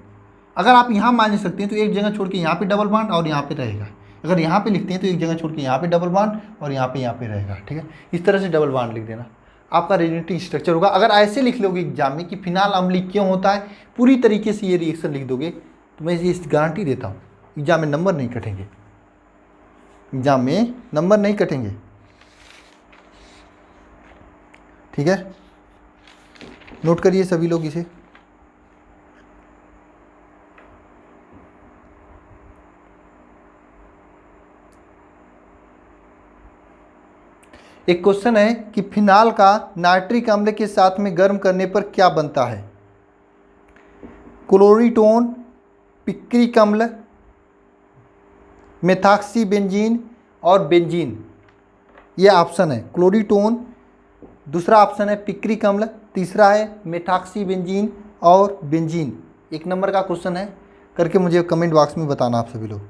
अगर आप यहाँ माइनस रखते हैं तो एक जगह छोड़ के यहाँ पे डबल बॉन्ड और यहाँ पे रहेगा। अगर यहाँ पे लिखते हैं तो एक जगह छोड़ के यहाँ पे डबल बॉन्ड और यहाँ पे रहेगा, ठीक है। इस तरह से डबल बॉन्ड लिख देना, आपका रेजोनेटिंग स्ट्रक्चर होगा। अगर ऐसे लिख लोगे एग्जाम में कि फिनाल अम्लीय क्यों होता है, पूरी तरीके से ये रिएक्शन लिख दोगे तो मैं ये गारंटी देता हूँ एग्जाम में नंबर नहीं कटेंगे, एग्जाम में नंबर नहीं कटेंगे, ठीक है। नोट करिए सभी लोग इसे। एक क्वेश्चन है कि फिनाल का नाइट्रिक अम्ल के साथ में गर्म करने पर क्या बनता है। क्लोरीटोन, पिक्रिक अम्ल, मेथॉक्सी बेंजीन और बेंजीन, ये ऑप्शन है। क्लोरीटोन, दूसरा ऑप्शन है पिक्रिक अम्ल, तीसरा है मेथॉक्सी बेंजीन और बेंजीन। 1 नंबर का क्वेश्चन है, करके मुझे कमेंट बॉक्स में बताना आप सभी लोग।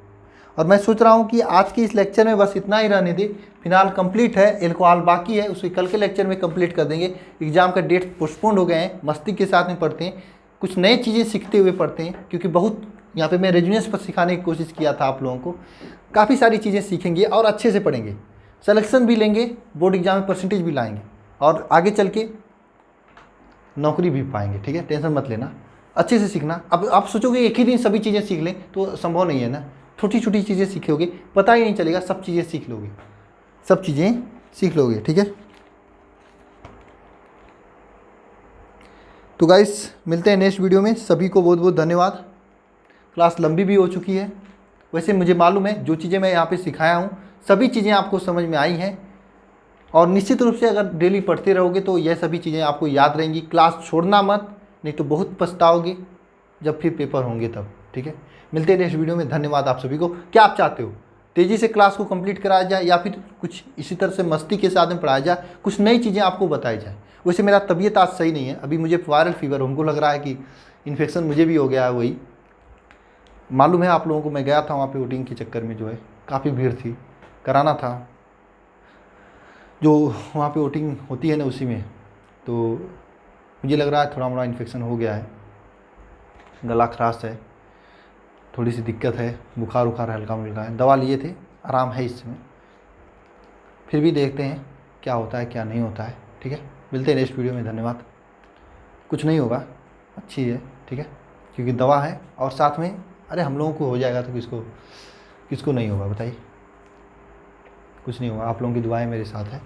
और मैं सोच रहा हूँ कि आज के इस लेक्चर में बस इतना ही रहने दे। फिनाल कंप्लीट है, एल्कोहल बाकी है, उसे कल के लेक्चर में कंप्लीट कर देंगे। एग्जाम का डेट पोस्टपोन्ड हो गए हैं, मस्ती के साथ में पढ़ते हैं, कुछ नई चीज़ें सीखते हुए पढ़ते हैं, क्योंकि बहुत यहाँ पे मैं रेजोनेंस पर सिखाने की कोशिश किया था आप लोगों को। काफ़ी सारी चीज़ें सीखेंगे और अच्छे से पढ़ेंगे, सिलेक्शन भी लेंगे, बोर्ड एग्जाम में परसेंटेज भी लाएंगे और आगे चल के नौकरी भी पाएंगे, ठीक है। टेंशन मत लेना, अच्छे से सीखना। अब आप सोचोगे एक ही दिन सभी चीज़ें सीख लें तो संभव नहीं है ना, छोटी छोटी चीज़ें सीखोगे, पता ही नहीं चलेगा, सब चीज़ें सीख लोगे, सब चीज़ें सीख लोगे, ठीक है। तो गाइस, मिलते हैं नेक्स्ट वीडियो में। सभी को बहुत बहुत धन्यवाद। क्लास लंबी भी हो चुकी है, वैसे मुझे मालूम है जो चीज़ें मैं यहाँ पे सिखाया हूँ सभी चीज़ें आपको समझ में आई हैं, और निश्चित रूप से अगर डेली पढ़ते रहोगे तो यह सभी चीज़ें आपको याद रहेंगी। क्लास छोड़ना मत, नहीं तो बहुत पछताओगे जब फिर पेपर होंगे तब, ठीक है। मिलते हैं नेक्स्ट वीडियो में। धन्यवाद आप सभी को। क्या आप चाहते हो, तेज़ी से क्लास को कंप्लीट कराया जाए या फिर कुछ इसी तरह से मस्ती के साथ में पढ़ाया जाए, कुछ नई चीज़ें आपको बताई जाए। वैसे मेरा तबीयत आज सही नहीं है, अभी मुझे वायरल फीवर, हमको लग रहा है कि इन्फेक्शन मुझे भी हो गया है वही, मालूम है आप लोगों को, मैं गया था वहाँ पे वोटिंग के चक्कर में, जो है काफ़ी भीड़ थी, कराना था जो वहाँ पे वोटिंग होती है ना उसी में। तो मुझे लग रहा है थोड़ा मोड़ा इन्फेक्शन हो गया है, गला खराश है, थोड़ी सी दिक्कत है, बुखार उखार हल्का मुल्का है, दवा लिए थे, आराम है इस समय। फिर भी देखते हैं क्या होता है क्या नहीं होता है। ठीक है, मिलते हैं नेक्स्ट वीडियो में। धन्यवाद। कुछ नहीं होगा, अच्छी है, ठीक है, क्योंकि दवा है और साथ में अरे हम लोगों को हो जाएगा तो किसको किसको नहीं होगा बताइए। कुछ नहीं होगा, आप लोगों की दुआएं मेरे साथ है,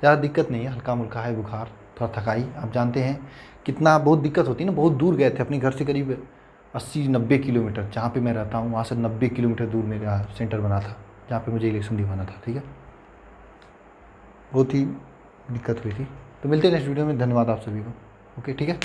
ज़्यादा दिक्कत नहीं है, हल्का मुल्का है बुखार, थोड़ा थकाई। आप जानते हैं कितना बहुत दिक्कत होती है ना, बहुत दूर गए थे अपने घर से, करीब 80-90 किलोमीटर, जहाँ पे मैं रहता हूँ वहाँ से 90 किलोमीटर दूर मेरा सेंटर बना था जहाँ पे मुझे इलेक्शन दिवाना था। ठीक है, बहुत ही दिक्कत हुई थी। तो मिलते हैं नेक्स्ट वीडियो में। धन्यवाद आप सभी को। ओके, ठीक है।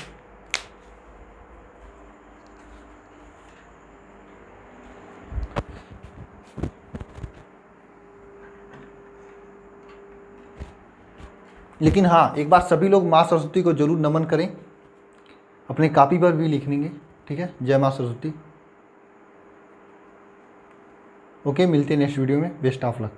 लेकिन हाँ, एक बार सभी लोग माँ सरस्वती को जरूर नमन करें, अपने कॉपी पर भी लिख लेंगे। ठीक है, जय माँ सरस्वती। ओके, मिलते हैं नेक्स्ट वीडियो में। Best of luck.